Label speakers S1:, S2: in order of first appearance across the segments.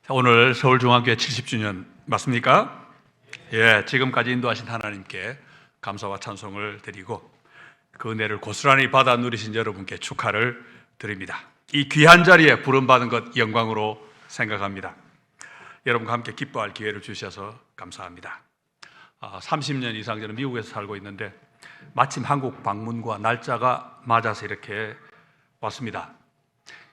S1: 오늘 서울중앙교회 70주년 맞습니까? 예, 지금까지 인도하신 하나님께 감사와 찬송을 드리고 그 은혜를 고스란히 받아 누리신 여러분께 축하를 드립니다. 이 귀한 자리에 부름받은 것 영광으로 생각합니다. 여러분과 함께 기뻐할 기회를 주셔서 감사합니다. 30년 이상 저는 미국에서 살고 있는데 마침 한국 방문과 날짜가 맞아서 이렇게 왔습니다.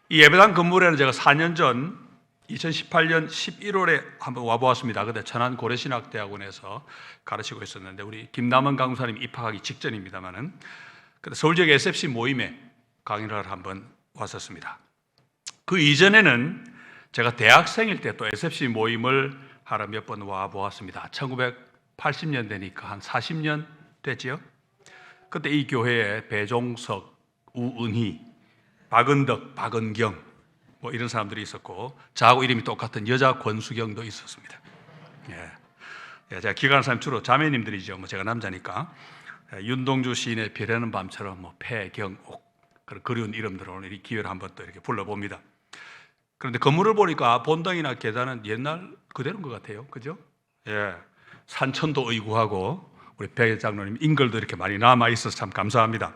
S1: 이 예배당 건물에는 제가 4년 전 2018년 11월에 한번 와보았습니다. 그때 천안 고려신학대학원에서 가르치고 있었는데 우리 김남원 강사님 입학하기 직전입니다만은 그때 서울 지역 SFC 모임에 강의를 한번 왔었습니다. 그 이전에는 제가 대학생일 때 또 SFC 모임을 하러 몇 번 와보았습니다. 1980년대니까 한 40년 됐지요. 그때 이 교회에 배종석, 우은희, 박은덕, 박은경 뭐 이런 사람들이 있었고 저하고 이름이 똑같은 여자 권수경도 있었습니다. 제가 기관한 사람 주로 자매님들이죠. 뭐 제가 남자니까 윤동주 시인의 별에는 밤처럼 뭐 패경옥 그런 그리운 이름들을 오늘 이 기회를 한번 또 이렇게 불러봅니다. 그런데 건물을 보니까 본당이나 계단은 옛날 그대로인 것 같아요. 그죠? 산천도 의구하고 우리 배 장로님 인걸도 이렇게 많이 남아 있어서 참 감사합니다.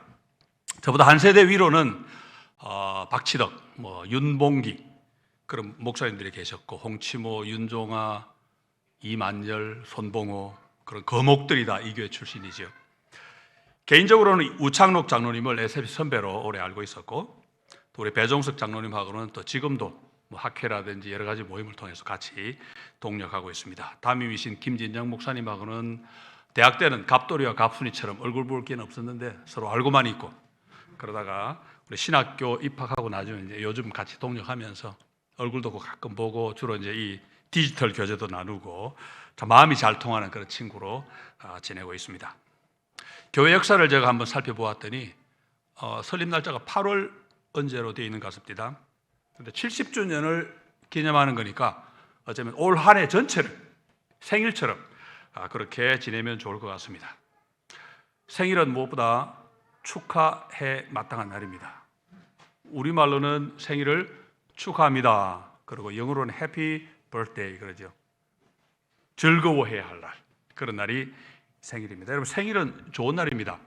S1: 저보다 한 세대 위로는 박치덕, 윤봉기 그런 목사님들이 계셨고 홍치모, 윤종아, 이만열, 손봉호 그런 거목들이 다 이 교회 출신이죠. 개인적으로는 우창록 장로님을 SFC 선배로 오래 알고 있었고 또 우리 배종석 장로님하고는 또 지금도 학회라든지 여러 가지 모임을 통해서 같이 동력하고 있습니다. 담임이신 김진영 목사님하고는 대학 때는 갑돌이와 갑순이처럼 얼굴 볼 기회는 없었는데 서로 알고만 있고 그러다가 우리 신학교 입학하고 나중에 이제 요즘 같이 동력하면서 얼굴도 가끔 보고 주로 이제 이 디지털 교제도 나누고 참 마음이 잘 통하는 그런 친구로 지내고 있습니다. 교회 역사를 제가 한번 살펴보았더니 설립 날짜가 8월 언제로 되어 있는 것 같습니다. 근데 70주년을 기념하는 거니까 어쩌면 올 한 해 전체를 생일처럼 그렇게 지내면 좋을 것 같습니다. 생일은 무엇보다 축하해 마땅한 날입니다. 우리말로는 생일을 축하합니다. 그리고 영어로는 해피 버스데이 그러죠. 즐거워해야 할 날. 그런 날이 생일입니다. 여러분 생일은 좋은 날입니다.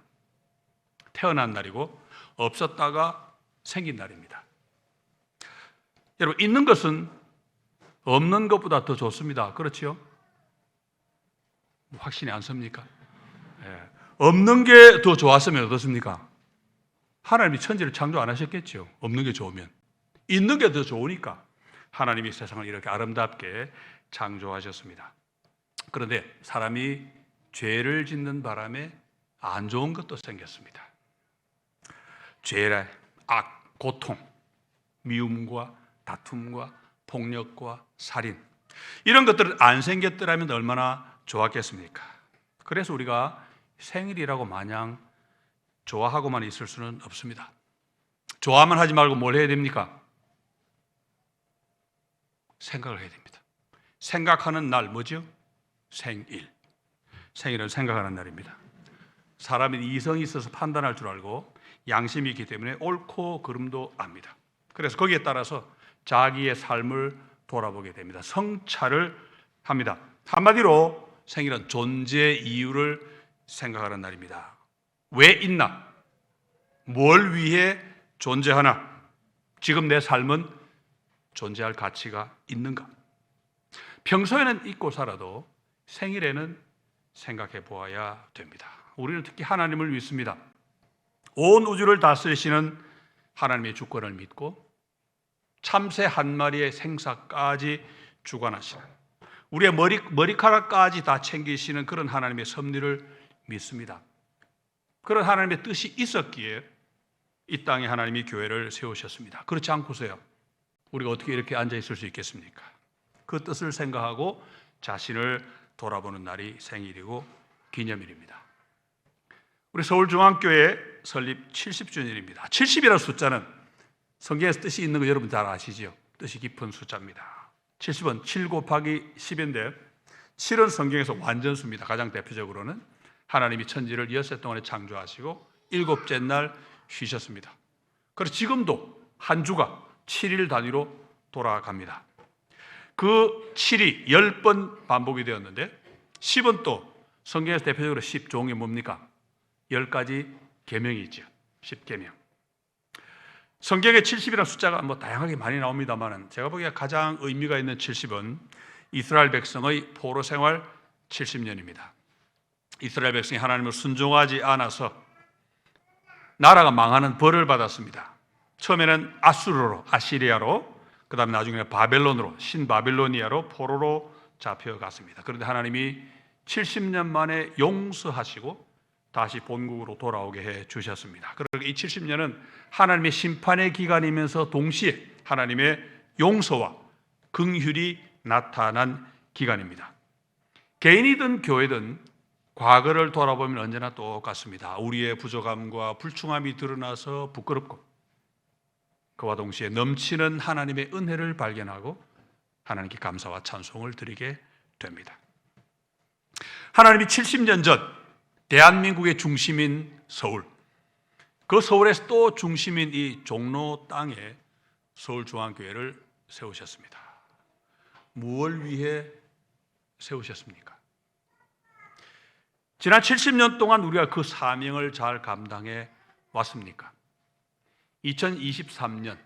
S1: 태어난 날이고 없었다가 생긴 날입니다. 여러분 있는 것은 없는 것보다 더 좋습니다. 그렇죠? 확신이 안 섭니까? 없는 게 더 좋았으면 어떻습니까? 하나님이 천지를 창조 안 하셨겠죠. 없는 게 좋으면. 있는 게 더 좋으니까 하나님이 세상을 이렇게 아름답게 창조하셨습니다. 그런데 사람이 죄를 짓는 바람에 안 좋은 것도 생겼습니다. 죄의 악, 고통, 미움과 다툼과 폭력과 살인 이런 것들은 안 생겼더라면 얼마나 좋았겠습니까? 그래서 우리가 생일이라고 마냥 좋아하고만 있을 수는 없습니다. 좋아만 하지 말고 뭘 해야 됩니까? 생각을 해야 됩니다. 생각하는 날 뭐죠? 생일. 생일은 생각하는 날입니다. 사람이 이성이 있어서 판단할 줄 알고 양심이 있기 때문에 옳고 그름도 압니다. 그래서 거기에 따라서 자기의 삶을 돌아보게 됩니다. 성찰을 합니다. 한마디로 생일은 존재 이유를 생각하는 날입니다. 왜 있나? 뭘 위해 존재하나? 지금 내 삶은 존재할 가치가 있는가? 평소에는 잊고 살아도 생일에는 생각해 보아야 됩니다. 우리는 특히 하나님을 믿습니다. 온 우주를 다스리시는 하나님의 주권을 믿고 참새 한 마리의 생사까지 주관하시는 우리의 머리카락까지 다 챙기시는 그런 하나님의 섭리를 믿습니다. 그런 하나님의 뜻이 있었기에 이 땅에 하나님이 교회를 세우셨습니다. 그렇지 않고서요 우리가 어떻게 이렇게 앉아 있을 수 있겠습니까? 그 뜻을 생각하고 자신을 돌아보는 날이 생일이고 기념일입니다. 우리 서울중앙교회 설립 70주년입니다. 70이라는 숫자는 성경에서 뜻이 있는 거 여러분 잘 아시죠? 뜻이 깊은 숫자입니다. 70은 7 곱하기 10인데 7은 성경에서 완전수입니다. 가장 대표적으로는 하나님이 천지를 엿새 동안에 창조하시고 일곱째 날 쉬셨습니다. 그래서 지금도 한 주가 7일 단위로 돌아갑니다. 그 7이 10번 반복이 되었는데 10은 또 성경에서 대표적으로 10종이 뭡니까? 10가지 계명이 있죠. 10계명. 성경에 70이라는 숫자가 다양하게 많이 나옵니다만 제가 보기에 가장 의미가 있는 70은 이스라엘 백성의 포로 생활 70년입니다. 이스라엘 백성이 하나님을 순종하지 않아서 나라가 망하는 벌을 받았습니다. 처음에는 아시리아로, 그 다음에 나중에 바벨론으로, 신바빌로니아로 포로로 잡혀갔습니다. 그런데 하나님이 70년 만에 용서하시고 다시 본국으로 돌아오게 해 주셨습니다. 그리고 이 70년은 하나님의 심판의 기간이면서 동시에 하나님의 용서와 긍휼이 나타난 기간입니다. 개인이든 교회든 과거를 돌아보면 언제나 똑같습니다. 우리의 부족함과 불충함이 드러나서 부끄럽고 그와 동시에 넘치는 하나님의 은혜를 발견하고 하나님께 감사와 찬송을 드리게 됩니다. 하나님이 70년 전 대한민국의 중심인 서울, 그 서울에서 또 중심인 이 종로 땅에 서울중앙교회를 세우셨습니다. 무엇을 위해 세우셨습니까? 지난 70년 동안 우리가 그 사명을 잘 감당해 왔습니까? 2023년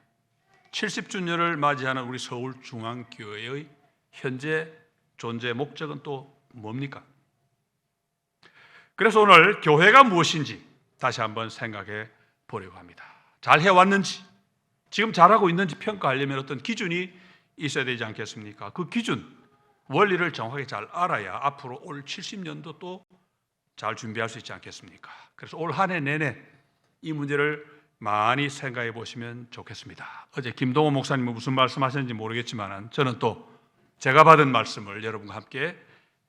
S1: 70주년을 맞이하는 우리 서울중앙교회의 현재 존재 목적은 또 뭡니까? 그래서 오늘 교회가 무엇인지 다시 한번 생각해 보려고 합니다. 잘 해왔는지, 지금 잘하고 있는지 평가하려면 어떤 기준이 있어야 되지 않겠습니까? 그 기준, 원리를 정확하게 잘 알아야 앞으로 올 70년도 또 잘 준비할 수 있지 않겠습니까? 그래서 올 한 해 내내 이 문제를 많이 생각해 보시면 좋겠습니다. 어제 김동호 목사님은 무슨 말씀하셨는지 모르겠지만 저는 또 제가 받은 말씀을 여러분과 함께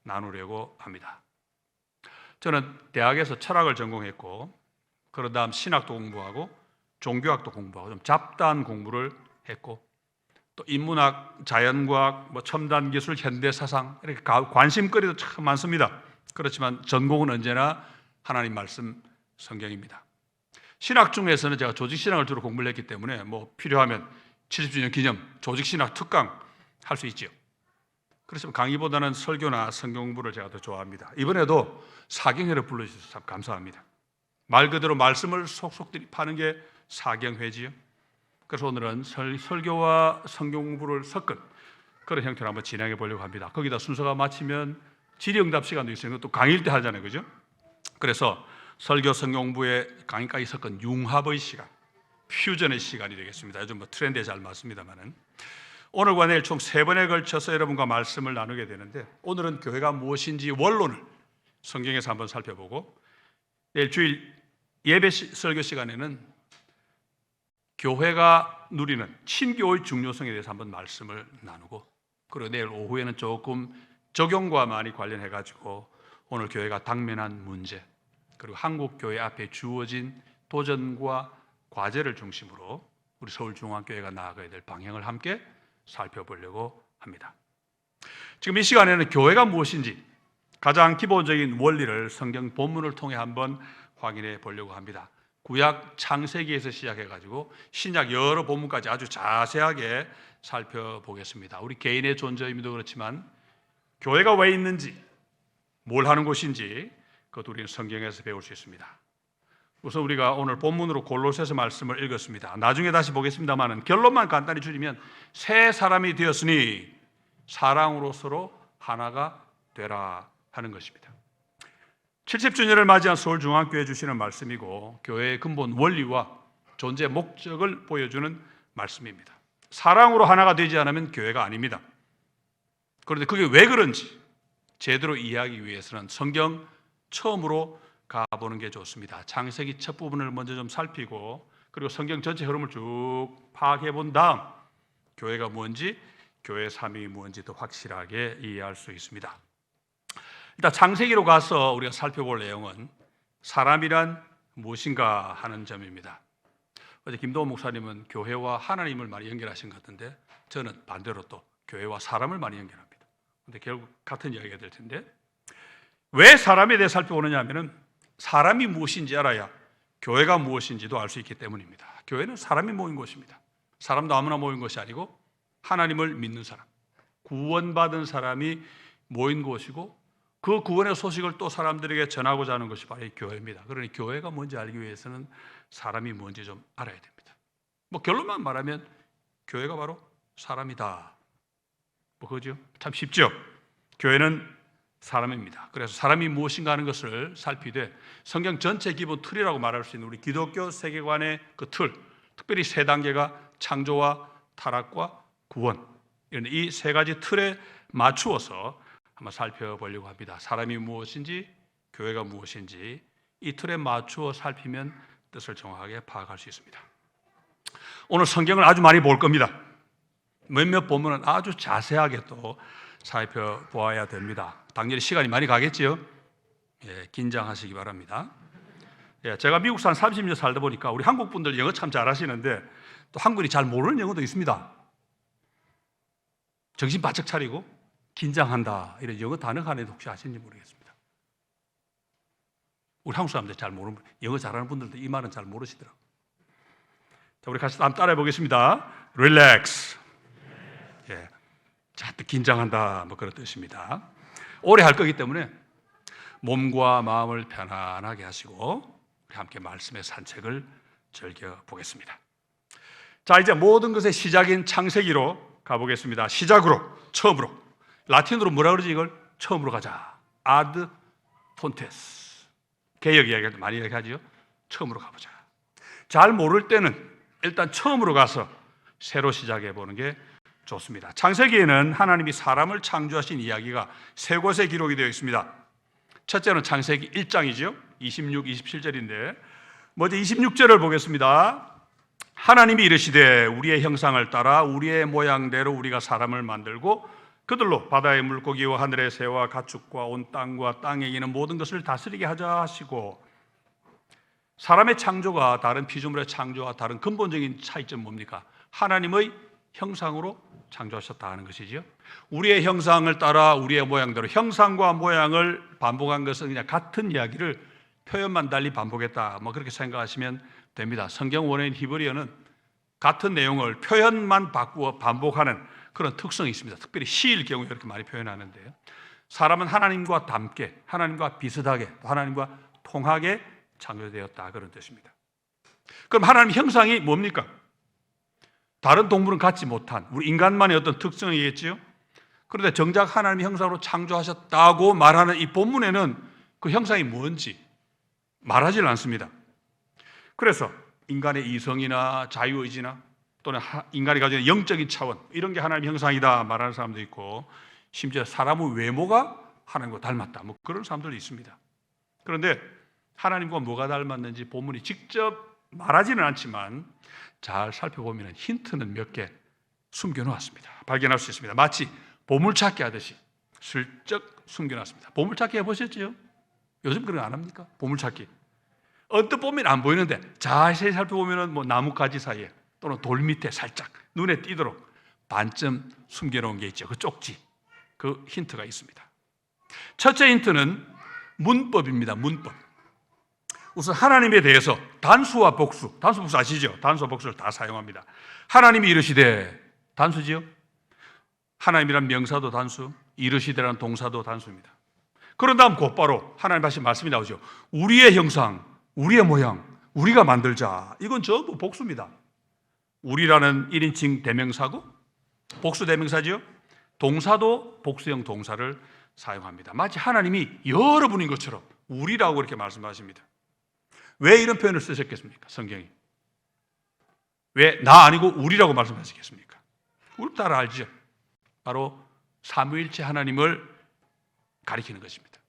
S1: 나누려고 합니다. 저는 대학에서 철학을 전공했고 그런 다음 신학도 공부하고 종교학도 공부하고 좀 잡다한 공부를 했고 또 인문학, 자연과학, 첨단 기술, 현대사상 이렇게 관심거리도 참 많습니다. 그렇지만 전공은 언제나 하나님 말씀 성경입니다. 신학 중에서는 제가 조직신학을 주로 공부를 했기 때문에 필요하면 70주년 기념 조직신학 특강 할 수 있지요. 그렇지만 강의보다는 설교나 성경 공부를 제가 더 좋아합니다. 이번에도 사경회를 불러주셔서 참 감사합니다. 말 그대로 말씀을 속속 파는 게 사경회지요. 그래서 오늘은 설교와 성경 공부를 섞은 그런 형태로 한번 진행해 보려고 합니다. 거기다 순서가 마치면 질의응답 시간도 있어요. 또 강의일 때 하잖아요, 그죠? 그래서 설교 성경 공부에 강의까지 섞은 융합의 시간, 퓨전의 시간이 되겠습니다. 요즘 트렌드에 잘 맞습니다만은 오늘과 내일 총 3번에 걸쳐서 여러분과 말씀을 나누게 되는데 오늘은 교회가 무엇인지 원론을 성경에서 한번 살펴보고 내일 주일 예배 설교 시간에는 교회가 누리는 친교의 중요성에 대해서 한번 말씀을 나누고 그리고 내일 오후에는 조금 적용과 많이 관련해 가지고 오늘 교회가 당면한 문제 그리고 한국 교회 앞에 주어진 도전과 과제를 중심으로 우리 서울중앙교회가 나아가야 될 방향을 함께 살펴보려고 합니다. 지금 이 시간에는 교회가 무엇인지 가장 기본적인 원리를 성경 본문을 통해 한번 확인해 보려고 합니다. 구약 창세기에서 시작해 가지고 신약 여러 본문까지 아주 자세하게 살펴보겠습니다. 우리 개인의 존재 의미도 그렇지만 교회가 왜 있는지 뭘 하는 곳인지 그것도 우리는 성경에서 배울 수 있습니다. 우선 우리가 오늘 본문으로 골로새서 말씀을 읽었습니다. 나중에 다시 보겠습니다만 결론만 간단히 줄이면 새 사람이 되었으니 사랑으로 서로 하나가 되라 하는 것입니다. 70주년을 맞이한 서울중앙교회 주시는 말씀이고 교회의 근본 원리와 존재 목적을 보여주는 말씀입니다. 사랑으로 하나가 되지 않으면 교회가 아닙니다. 그런데 그게 왜 그런지 제대로 이해하기 위해서는 성경 처음으로 가보는 게 좋습니다. 창세기 첫 부분을 먼저 좀 살피고 그리고 성경 전체 흐름을 쭉 파악해 본 다음 교회가 뭔지 교회의 사명이 뭔지 더 확실하게 이해할 수 있습니다. 일단 창세기로 가서 우리가 살펴볼 내용은 사람이란 무엇인가 하는 점입니다. 어제 김도호 목사님은 교회와 하나님을 많이 연결하신 것 같은데 저는 반대로 또 교회와 사람을 많이 연결합니다. 근데 결국 같은 이야기가 될 텐데 왜 사람에 대해 살펴보느냐 하면은 사람이 무엇인지 알아야 교회가 무엇인지도 알 수 있기 때문입니다. 교회는 사람이 모인 곳입니다. 사람도 아무나 모인 것이 아니고 하나님을 믿는 사람, 구원받은 사람이 모인 곳이고 그 구원의 소식을 또 사람들에게 전하고자 하는 것이 바로 이 교회입니다. 그러니 교회가 뭔지 알기 위해서는 사람이 뭔지 좀 알아야 됩니다. 뭐 결론만 말하면 교회가 바로 사람이다. 뭐 그죠? 참 쉽죠? 교회는 사람입니다. 그래서 사람이 무엇인가 하는 것을 살피되 성경 전체 기본 틀이라고 말할 수 있는 우리 기독교 세계관의 그 틀, 특별히 세 단계가 창조와 타락과 구원, 이 세 가지 틀에 맞추어서 한번 살펴보려고 합니다. 사람이 무엇인지, 교회가 무엇인지 이 틀에 맞추어 살피면 뜻을 정확하게 파악할 수 있습니다. 오늘 성경을 아주 많이 볼 겁니다. 몇몇 본문은 아주 자세하게 또 살펴보아야 됩니다. 당연히 시간이 많이 가겠지요. 예, 긴장하시기 바랍니다. 예, 제가 미국에서 한 30년 살다 보니까 우리 한국 분들 영어 참 잘하시는데 또 한국인이 잘 모르는 영어도 있습니다. 정신 바짝 차리고 긴장한다 이런 영어 단어 하나도 혹시 아시는지 모르겠습니다. 우리 한국 사람들 잘 모르는 영어 잘하는 분들도 이 말은 잘 모르시더라고요. 자, 우리 같이 한번 따라해 보겠습니다. Relax. 예, 자, 또 긴장한다 뭐 그런 뜻입니다. 오래 할 거기 때문에 몸과 마음을 편안하게 하시고 우리 함께 말씀의 산책을 즐겨 보겠습니다. 자, 이제 모든 것의 시작인 창세기로 가보겠습니다. 시작으로, 처음으로. 라틴어로 뭐라 그러지 이걸? 처음으로 가자. ad fontes. 개역 이야기할 때 많이 이야기하죠. 처음으로 가보자. 잘 모를 때는 일단 처음으로 가서 새로 시작해 보는 게 좋습니다. 창세기에는 하나님이 사람을 창조하신 이야기가 세 곳에 기록이 되어 있습니다. 첫째는 창세기 1장이죠. 26, 27절인데 먼저 26절을 보겠습니다. 하나님이 이르시되 우리의 형상을 따라 우리의 모양대로 우리가 사람을 만들고 그들로 바다의 물고기와 하늘의 새와 가축과 온 땅과 땅에 있는 모든 것을 다스리게 하자 하시고, 사람의 창조가 다른 피조물의 창조와 다른 근본적인 차이점 뭡니까? 하나님의 형상으로 창조하셨다 하는 것이지요. 우리의 형상을 따라 우리의 모양대로, 형상과 모양을 반복한 것은 그냥 같은 이야기를 표현만 달리 반복했다 뭐 그렇게 생각하시면 됩니다. 성경 원어인 히브리어는 같은 내용을 표현만 바꾸어 반복하는 그런 특성이 있습니다. 특별히 시일 경우에 이렇게 많이 표현하는데요. 사람은 하나님과 닮게, 하나님과 비슷하게, 하나님과 통하게 창조되었다 그런 뜻입니다. 그럼 하나님 형상이 뭡니까? 다른 동물은 갖지 못한 우리 인간만의 어떤 특성이겠지요. 그런데 정작 하나님 형상으로 창조하셨다고 말하는 이 본문에는 그 형상이 뭔지 말하지는 않습니다. 그래서 인간의 이성이나 자유의지나 또는 인간이 가지는 영적인 차원 이런 게 하나님 형상이다 말하는 사람도 있고, 심지어 사람의 외모가 하나님과 닮았다 뭐 그런 사람들도 있습니다. 그런데 하나님과 뭐가 닮았는지 본문이 직접 말하지는 않지만 잘 살펴보면 힌트는 몇 개 숨겨놓았습니다. 발견할 수 있습니다. 마치 보물찾기 하듯이 슬쩍 숨겨놨습니다. 보물찾기 해보셨죠? 요즘 그런 거 안 합니까? 보물찾기. 언뜻 보면 안 보이는데 자세히 살펴보면 뭐 나뭇가지 사이에 또는 돌 밑에 살짝 눈에 띄도록 반쯤 숨겨놓은 게 있죠. 그 쪽지, 그 힌트가 있습니다. 첫째 힌트는 문법입니다. 문법. 우선 하나님에 대해서 단수와 복수, 단수 복수 아시죠? 단수와 복수를 다 사용합니다. 하나님이 이르시되 단수지요? 하나님이란 명사도 단수, 이르시되라는 동사도 단수입니다. 그런 다음 곧바로 하나님 하신 말씀이 나오죠. 우리의 형상, 우리의 모양, 우리가 만들자. 이건 전부 복수입니다. 우리라는 1인칭 대명사고 복수 대명사지요. 동사도 복수형 동사를 사용합니다. 마치 하나님이 여러분인 것처럼 우리라고 이렇게 말씀하십니다. 왜 이런 표현을 쓰셨겠습니까? 성경이 왜 나 아니고 우리라고 말씀하시겠습니까? 우리 다 알죠. 바로 삼위일체 하나님을 가리키는 것입니다.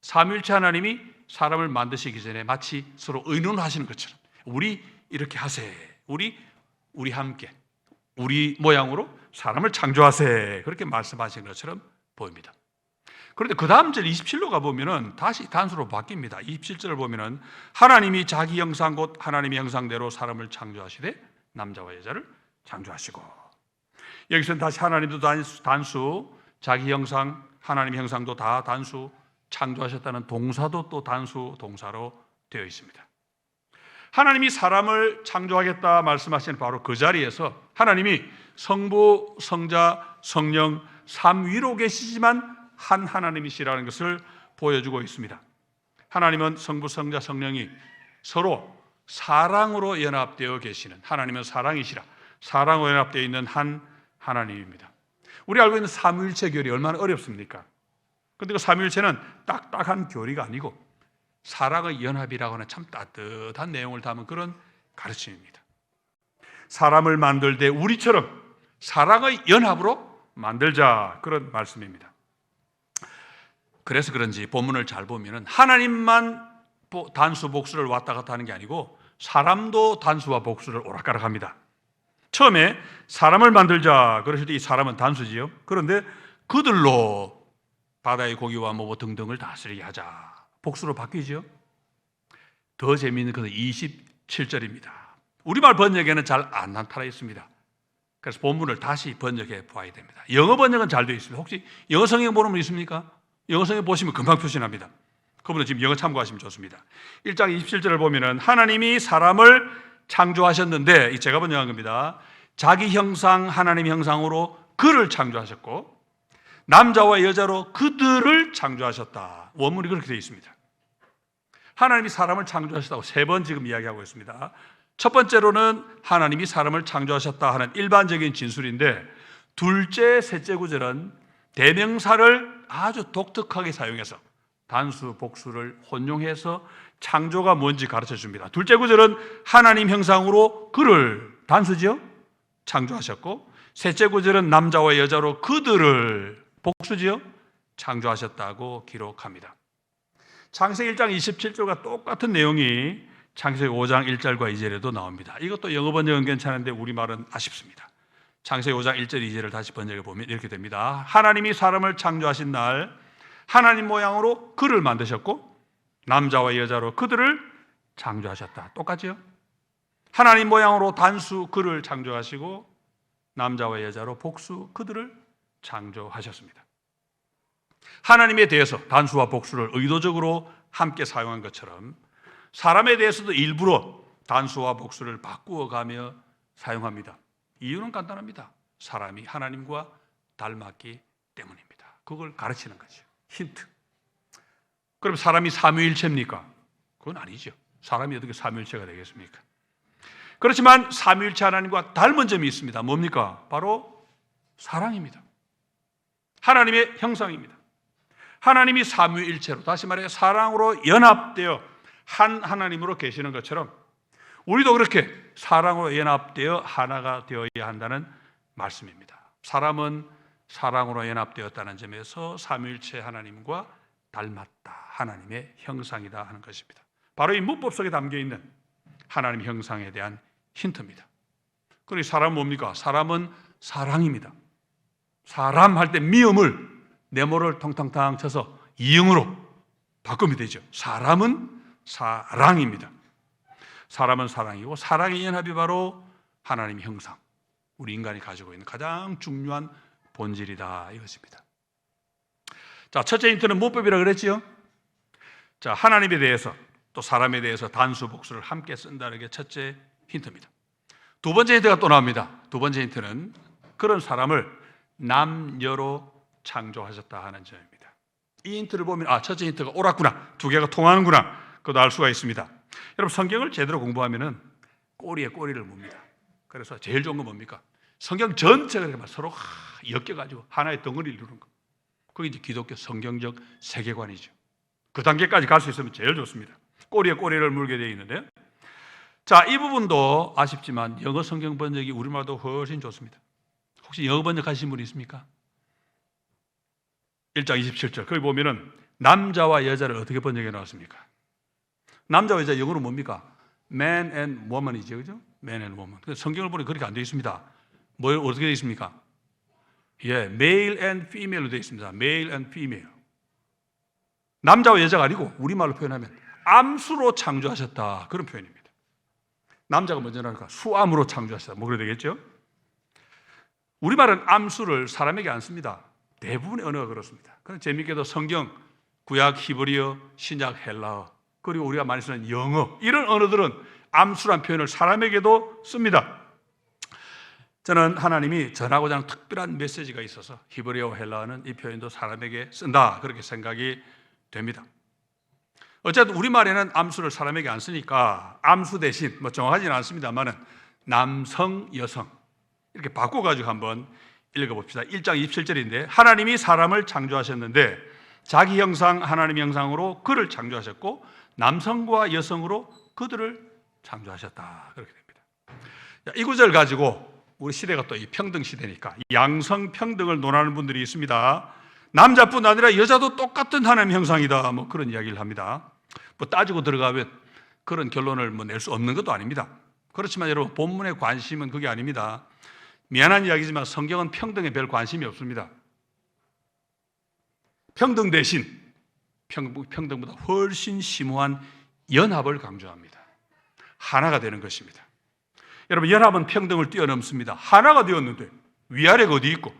S1: 삼위일체 하나님이 사람을 만드시기 전에 마치 서로 의논하시는 것처럼 우리 이렇게 하세, 우리 함께 우리 모양으로 사람을 창조하세 그렇게 말씀하시는 것처럼 보입니다. 그런데 그 다음 절 27로 가보면 다시 단수로 바뀝니다. 27절을 보면 하나님이 자기 형상 곧 하나님의 형상대로 사람을 창조하시되 남자와 여자를 창조하시고, 여기서는 다시 하나님도 단수, 자기 형상, 하나님의 형상도 다 단수, 창조하셨다는 동사도 또 단수 동사로 되어 있습니다. 하나님이 사람을 창조하겠다 말씀하시는 바로 그 자리에서 하나님이 성부, 성자, 성령 삼위로 계시지만 한 하나님이시라는 것을 보여주고 있습니다. 하나님은 성부, 성자, 성령이 서로 사랑으로 연합되어 계시는, 하나님은 사랑이시라 사랑으로 연합되어 있는 한 하나님입니다. 우리 알고 있는 삼위일체 교리 얼마나 어렵습니까? 그런데 그 삼위일체는 딱딱한 교리가 아니고 사랑의 연합이라고 하는 참 따뜻한 내용을 담은 그런 가르침입니다. 사람을 만들 때 우리처럼 사랑의 연합으로 만들자, 그런 말씀입니다. 그래서 그런지 본문을 잘 보면 하나님만 단수 복수를 왔다 갔다 하는 게 아니고 사람도 단수와 복수를 오락가락합니다. 처음에 사람을 만들자 그러실 때 이 사람은 단수지요. 그런데 그들로 바다의 고기와 뭐 등등을 다스리게 하자, 복수로 바뀌죠. 더 재미있는 것은 27절입니다. 우리말 번역에는 잘 안 나타나 있습니다. 그래서 본문을 다시 번역해 보아야 됩니다. 영어 번역은 잘 되어 있습니다. 혹시 영어 성경 보는 분 있습니까? 영어 성경 보시면 금방 표시납니다. 그분은 지금 영어 참고하시면 좋습니다. 1장 27절을 보면은 하나님이 사람을 창조하셨는데, 제가 번역한 겁니다. 자기 형상, 하나님 형상으로 그를 창조하셨고 남자와 여자로 그들을 창조하셨다. 원문이 그렇게 되어 있습니다. 하나님이 사람을 창조하셨다고 3번 지금 이야기하고 있습니다. 첫 번째로는 하나님이 사람을 창조하셨다 하는 일반적인 진술인데, 둘째, 셋째 구절은 대명사를 아주 독특하게 사용해서 단수, 복수를 혼용해서 창조가 뭔지 가르쳐 줍니다. 둘째 구절은 하나님 형상으로 그를, 단수죠, 창조하셨고, 셋째 구절은 남자와 여자로 그들을, 복수지요, 창조하셨다고 기록합니다. 창세기 1장 27절과 똑같은 내용이 창세기 5장 1절과 2절에도 나옵니다. 이것도 영어 번역은 괜찮은데 우리말은 아쉽습니다. 창세기 5장 1절 2절을 다시 번역해 보면 이렇게 됩니다. 하나님이 사람을 창조하신 날 하나님 모양으로 그를 만드셨고 남자와 여자로 그들을 창조하셨다. 똑같죠? 하나님 모양으로 단수 그를 창조하시고 남자와 여자로 복수 그들을 창조하셨습니다. 하나님에 대해서 단수와 복수를 의도적으로 함께 사용한 것처럼 사람에 대해서도 일부러 단수와 복수를 바꾸어가며 사용합니다. 이유는 간단합니다. 사람이 하나님과 닮았기 때문입니다. 그걸 가르치는 거죠. 힌트. 그럼 사람이 삼위일체입니까? 그건 아니죠. 사람이 어떻게 삼위일체가 되겠습니까? 그렇지만 삼위일체 하나님과 닮은 점이 있습니다. 뭡니까? 바로 사랑입니다. 하나님의 형상입니다. 하나님이 삼위일체로, 다시 말해 사랑으로 연합되어 한 하나님으로 계시는 것처럼 우리도 그렇게 사랑으로 연합되어 하나가 되어야 한다는 말씀입니다. 사람은 사랑으로 연합되었다는 점에서 삼위일체 하나님과 닮았다, 하나님의 형상이다 하는 것입니다. 바로 이 문법 속에 담겨있는 하나님 형상에 대한 힌트입니다. 그러니 사람은 뭡니까? 사람은 사랑입니다. 사람 할 때 미음을 네모를 텅텅텅 쳐서 이응으로 바꾸면 되죠. 사람은 사랑입니다. 사람은 사랑이고 사랑의 연합이 바로 하나님의 형상, 우리 인간이 가지고 있는 가장 중요한 본질이다 이것입니다. 자, 첫째 힌트는 문법이라고 그랬지요. 자, 하나님에 대해서 또 사람에 대해서 단수 복수를 함께 쓴다는 게 첫째 힌트입니다. 두 번째 힌트가 또 나옵니다. 두 번째 힌트는 그런 사람을 남녀로 창조하셨다 하는 점입니다. 이 힌트를 보면 첫째 힌트가 옳았구나, 두 개가 통하는구나, 그것도 알 수가 있습니다. 여러분, 성경을 제대로 공부하면은 꼬리에 꼬리를 묻니다. 그래서 제일 좋은 건 뭡니까? 성경 전체가 서로 엮여가지고 하나의 덩어리를 이루는 거. 그게 이제 기독교 성경적 세계관이죠. 그 단계까지 갈 수 있으면 제일 좋습니다. 꼬리에 꼬리를 물게 되어 있는데, 자, 이 부분도 아쉽지만 영어 성경 번역이 우리말도 훨씬 좋습니다. 혹시 영어 번역하신 분이 있습니까? 1장 27절 거기 보면은 남자와 여자를 어떻게 번역해 나왔습니까? 남자와 여자 영어로 뭡니까? Man and woman이죠, 그죠? Man and woman. 성경을 보니 그렇게 안 되어 있습니다. 뭘 어떻게 되어 있습니까? 예, male and female로 되어 있습니다. male and female. 남자와 여자가 아니고 우리말로 표현하면 암수로 창조하셨다, 그런 표현입니다. 남자가 먼저 나올까? 수암으로 창조하셨다, 뭐 그래 되겠죠? 우리말은 암수를 사람에게 안 씁니다. 대부분의 언어가 그렇습니다. 그런데 재미있게도 성경, 구약 히브리어, 신약 헬라어, 그리고 우리가 많이 쓰는 영어, 이런 언어들은 암수란 표현을 사람에게도 씁니다. 저는 하나님이 전하고자 하는 특별한 메시지가 있어서 히브리어 헬라어는 이 표현도 사람에게 쓴다, 그렇게 생각이 됩니다. 어쨌든 우리말에는 암수를 사람에게 안 쓰니까 암수 대신, 정확하지는 않습니다만은 남성, 여성 이렇게 바꿔가지고 한번 읽어봅시다. 1장 27절인데, 하나님이 사람을 창조하셨는데 자기 형상 하나님 형상으로 그를 창조하셨고 남성과 여성으로 그들을 창조하셨다, 그렇게 됩니다. 이 구절 가지고 우리 시대가 또 이 평등 시대니까 양성 평등을 논하는 분들이 있습니다. 남자뿐 아니라 여자도 똑같은 하나님 형상이다, 그런 이야기를 합니다. 따지고 들어가면 그런 결론을 낼 수 없는 것도 아닙니다. 그렇지만 여러분, 본문의 관심은 그게 아닙니다. 미안한 이야기지만 성경은 평등에 별 관심이 없습니다. 평등 대신 평등보다 훨씬 심오한 연합을 강조합니다. 하나가 되는 것입니다. 여러분, 연합은 평등을 뛰어넘습니다. 하나가 되었는데 위아래가 어디 있고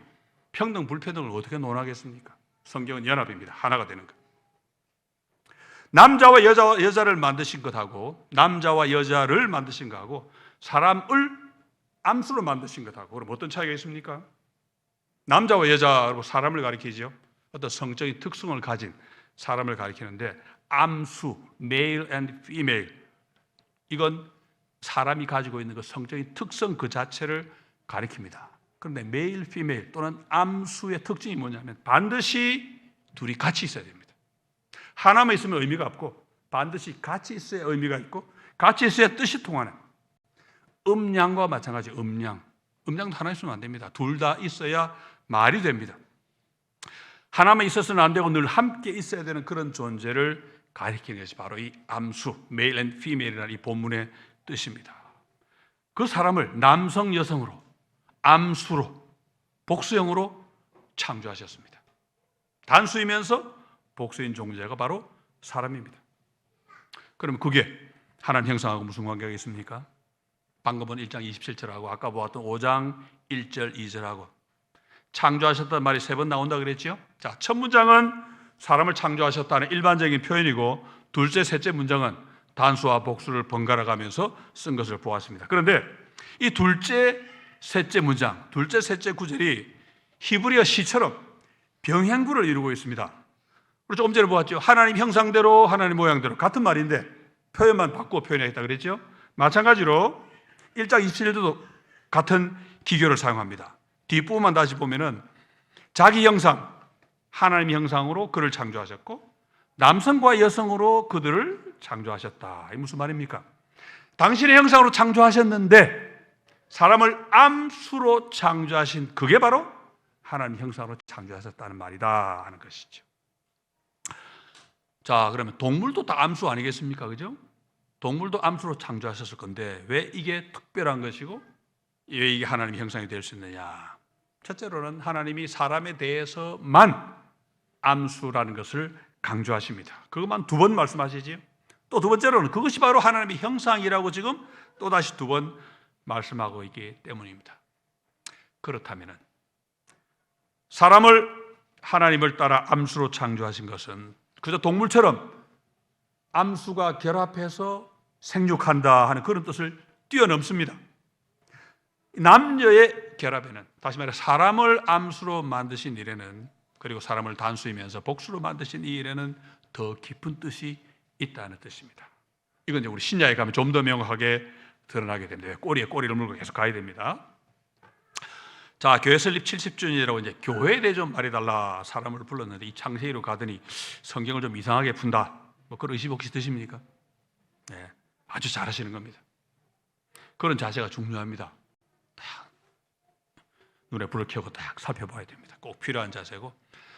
S1: 평등 불평등을 어떻게 논하겠습니까? 성경은 연합입니다. 하나가 되는 것. 남자와 여자를 만드신 것하고 남자와 여자를 만드신 것하고 사람을 암수로 만드신 것하고 그럼 어떤 차이가 있습니까? 남자와 여자로 사람을 가리키죠. 어떤 성적인 특성을 가진 사람을 가리키는데, 암수, male and female, 이건 사람이 가지고 있는 그 성적인 특성 그 자체를 가리킵니다. 그런데 male, female 또는 암수의 특징이 뭐냐면 반드시 둘이 같이 있어야 됩니다. 하나만 있으면 의미가 없고 반드시 같이 있어야 의미가 있고 같이 있어야 뜻이 통하는, 음량과 마찬가지. 음량도 하나 있으면 안 됩니다. 둘 다 있어야 말이 됩니다. 하나만 있어서는 안 되고 늘 함께 있어야 되는 그런 존재를 가리키는 것이 바로 이 암수, male and female이라는 이 본문의 뜻입니다. 그 사람을 남성, 여성으로, 암수로, 복수형으로 창조하셨습니다. 단수이면서 복수인 존재가 바로 사람입니다. 그러면 그게 하나님 형상하고 무슨 관계가 있습니까? 방금 본 1장 27절하고 아까 보았던 5장 1절 2절하고 창조하셨다는 말이 3번 나온다 그랬죠? 자, 첫 문장은 사람을 창조하셨다는 일반적인 표현이고, 둘째, 셋째 문장은 단수와 복수를 번갈아 가면서 쓴 것을 보았습니다. 그런데 이 둘째, 셋째 문장, 둘째, 셋째 구절이 히브리어 시처럼 병행구를 이루고 있습니다. 우리 조금 전에 보았죠? 하나님 형상대로, 하나님 모양대로, 같은 말인데 표현만 바꾸어 표현하겠다 그랬죠? 마찬가지로 1장 27절도 같은 기교를 사용합니다. 뒷부분만 다시 보면은 자기 형상, 하나님 형상으로 그를 창조하셨고 남성과 여성으로 그들을 창조하셨다. 이게 무슨 말입니까? 당신의 형상으로 창조하셨는데 사람을 암수로 창조하신 그게 바로 하나님 형상으로 창조하셨다는 말이다 하는 것이죠. 자, 그러면 동물도 다 암수 아니겠습니까? 그죠? 동물도 암수로 창조하셨을 건데 왜 이게 특별한 것이고 왜 이게 하나님 형상이 될 수 있느냐? 첫째로는 하나님이 사람에 대해서만 암수라는 것을 강조하십니다. 그것만 2번 말씀하시지요. 또 2번째로는 그것이 바로 하나님의 형상이라고 지금 또다시 2번 말씀하고 있기 때문입니다. 그렇다면 사람을 하나님을 따라 암수로 창조하신 것은 그저 동물처럼 암수가 결합해서 생육한다 하는 그런 뜻을 뛰어넘습니다. 남녀의 결합에는, 다시 말해 사람을 암수로 만드신 일에는, 그리고 사람을 단수이면서 복수로 만드신 이 일에는 더 깊은 뜻이 있다는 뜻입니다. 이건 이제 우리 신약에 가면 좀 더 명확하게 드러나게 됩니다. 꼬리에 꼬리를 물고 계속 가야 됩니다. 자, 교회 설립 70주년이라고 이제 교회에 대해 좀 말해달라 사람을 불렀는데 이 창세기로 가더니 성경을 좀 이상하게 푼다. 그런 의심 혹시 드십니까? 네, 아주 잘하시는 겁니다. 그런 자세가 중요합니다. 딱 눈에 불을 켜고 딱 살펴봐야 됩니다. 꼭 필요한 자세고.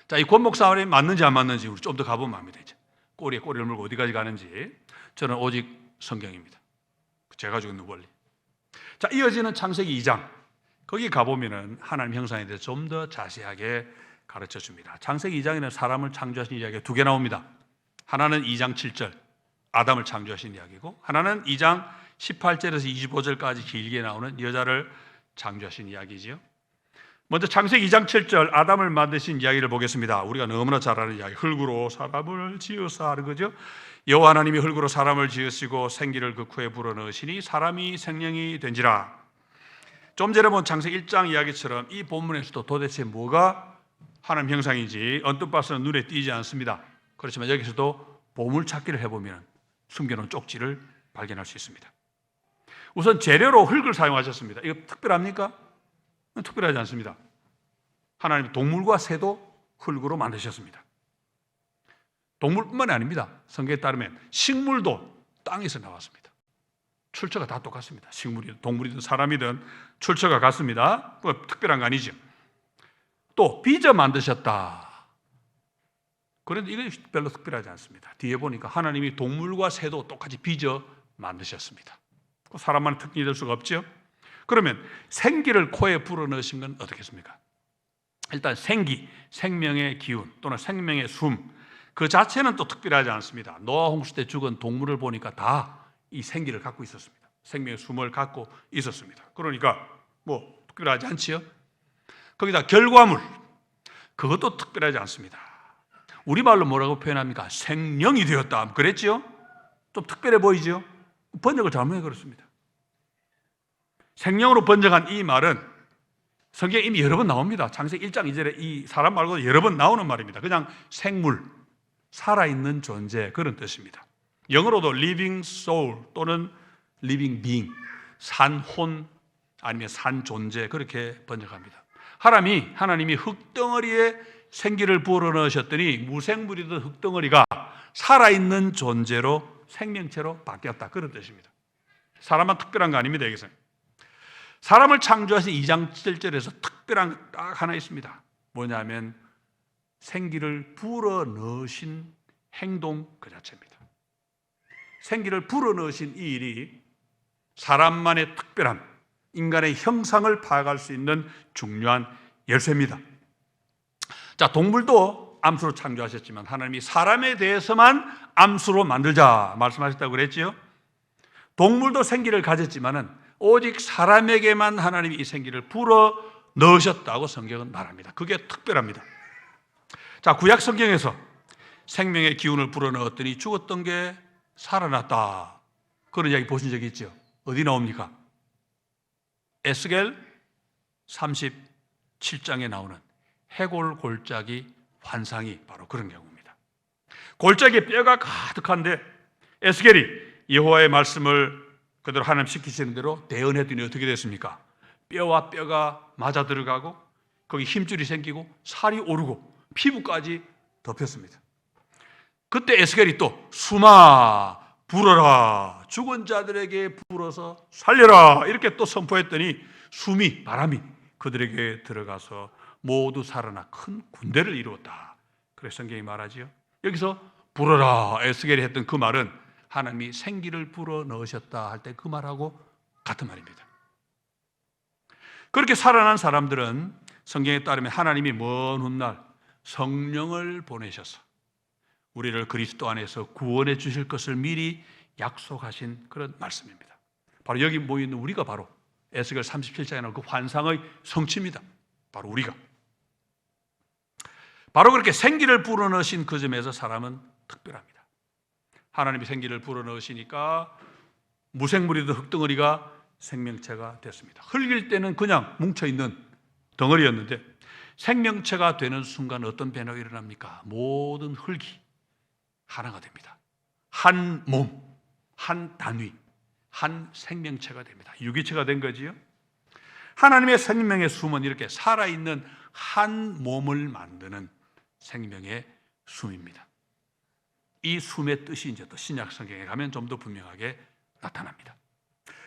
S1: 자, 이 권목사원이 맞는지 안 맞는지 우리 좀 더 가보면 압니다. 이제 꼬리에 꼬리를 물고 어디까지 가는지. 저는 오직 성경입니다. 제가 가지고 있는 원리. 자, 이어지는 창세기 2장. 거기 가보면은 하나님 형상에 대해서 좀 더 자세하게 가르쳐 줍니다. 창세기 2장에는 사람을 창조하신 이야기가 2개 나옵니다. 하나는 2장 7절 아담을 창조하신 이야기고, 하나는 2장 18절에서 25절까지 길게 나오는 여자를 창조하신 이야기지요. 먼저 창세기 2장 7절 아담을 만드신 이야기를 보겠습니다. 우리가 너무나 잘 아는 이야기, 흙으로 사람을 지으사 하는 거죠. 여호와 하나님이 흙으로 사람을 지으시고 생기를 그 코에 불어넣으시니 사람이 생명이 된지라. 좀 전에 본 창세기 1장 이야기처럼 이 본문에서도 도대체 뭐가 하나님 형상인지 언뜻 봐서는 눈에 띄지 않습니다. 그렇지만 여기서도 보물찾기를 해보면 숨겨놓은 쪽지를 발견할 수 있습니다. 우선 재료로 흙을 사용하셨습니다. 이거 특별합니까? 특별하지 않습니다. 하나님 동물과 새도 흙으로 만드셨습니다. 동물뿐만이 아닙니다. 성경에 따르면 식물도 땅에서 나왔습니다. 출처가 다 똑같습니다. 식물이든 동물이든 사람이든 출처가 같습니다. 뭐 특별한 거 아니죠. 또 빚어 만드셨다. 그런데 이거 별로 특별하지 않습니다. 뒤에 보니까 하나님이 동물과 새도 똑같이 빚어 만드셨습니다. 사람만 특징이 될 수가 없죠. 그러면 생기를 코에 불어넣으신 건 어떻겠습니까? 일단 생기, 생명의 기운 또는 생명의 숨, 그 자체는 또 특별하지 않습니다. 노아 홍수 때 죽은 동물을 보니까 다 이 생기를 갖고 있었습니다. 생명의 숨을 갖고 있었습니다. 그러니까 뭐 특별하지 않지요. 거기다 결과물, 그것도 특별하지 않습니다. 우리말로 뭐라고 표현합니까? 생명이 되었다. 그랬지요? 좀 특별해 보이죠? 번역을 잘못해 그렇습니다. 생명으로 번역한 이 말은 성경에 이미 여러 번 나옵니다. 창세기 1장 2절에 이 사람 말고도 여러 번 나오는 말입니다. 그냥 생물, 살아있는 존재, 그런 뜻입니다. 영어로도 living soul 또는 living being, 산혼 아니면 산존재, 그렇게 번역합니다. 하나님이 흙덩어리에 생기를 불어넣으셨더니 무생물이던 흙덩어리가 살아있는 존재로, 생명체로 바뀌었다, 그런 뜻입니다. 사람만 특별한 거 아닙니다. 여기서 사람을 창조하신 2장 7절에서 특별한 거 딱 하나 있습니다. 뭐냐면 생기를 불어넣으신 행동 그 자체입니다. 생기를 불어넣으신 이 일이 사람만의 특별한 인간의 형상을 파악할 수 있는 중요한 열쇠입니다. 자, 동물도 암수로 창조하셨지만 하나님이 사람에 대해서만 암수로 만들자 말씀하셨다고 그랬지요. 동물도 생기를 가졌지만은 오직 사람에게만 하나님이 이 생기를 불어 넣으셨다고 성경은 말합니다. 그게 특별합니다. 자, 구약 성경에서 생명의 기운을 불어 넣었더니 죽었던 게 살아났다, 그런 이야기 보신 적이 있죠. 어디 나옵니까? 에스겔 37장에 나오는 해골 골짜기 환상이 바로 그런 경우입니다. 골짜기에 뼈가 가득한데 에스겔이 여호와의 말씀을 그대로 하나님 시키시는 대로 대언했더니 어떻게 됐습니까? 뼈와 뼈가 맞아 들어가고 거기 힘줄이 생기고 살이 오르고 피부까지 덮였습니다. 그때 에스겔이 또 숨아 불어라, 죽은 자들에게 불어서 살려라, 이렇게 또 선포했더니 숨이, 바람이 그들에게 들어가서 모두 살아나 큰 군대를 이루었다. 그래서 성경이 말하지요. 여기서 불어라 에스겔이 했던 그 말은 하나님이 생기를 불어 넣으셨다 할 때 그 말하고 같은 말입니다. 그렇게 살아난 사람들은 성경에 따르면 하나님이 먼 훗날 성령을 보내셔서 우리를 그리스도 안에서 구원해 주실 것을 미리 약속하신 그런 말씀입니다. 바로 여기 모여있는 우리가 바로 에스겔 37장에 나온 그 환상의 성취입니다. 바로 우리가. 바로 그렇게 생기를 불어넣으신 그 점에서 사람은 특별합니다. 하나님이 생기를 불어넣으시니까 무생물이던 흙덩어리가 생명체가 됐습니다. 흙일 때는 그냥 뭉쳐있는 덩어리였는데 생명체가 되는 순간 어떤 변화가 일어납니까? 모든 흙이 하나가 됩니다. 한 몸, 한 단위, 한 생명체가 됩니다. 유기체가 된 거지요. 하나님의 생명의 숨은 이렇게 살아있는 한 몸을 만드는 생명의 숨입니다. 이 숨의 뜻이 이제 또 신약 성경에 가면 좀 더 분명하게 나타납니다.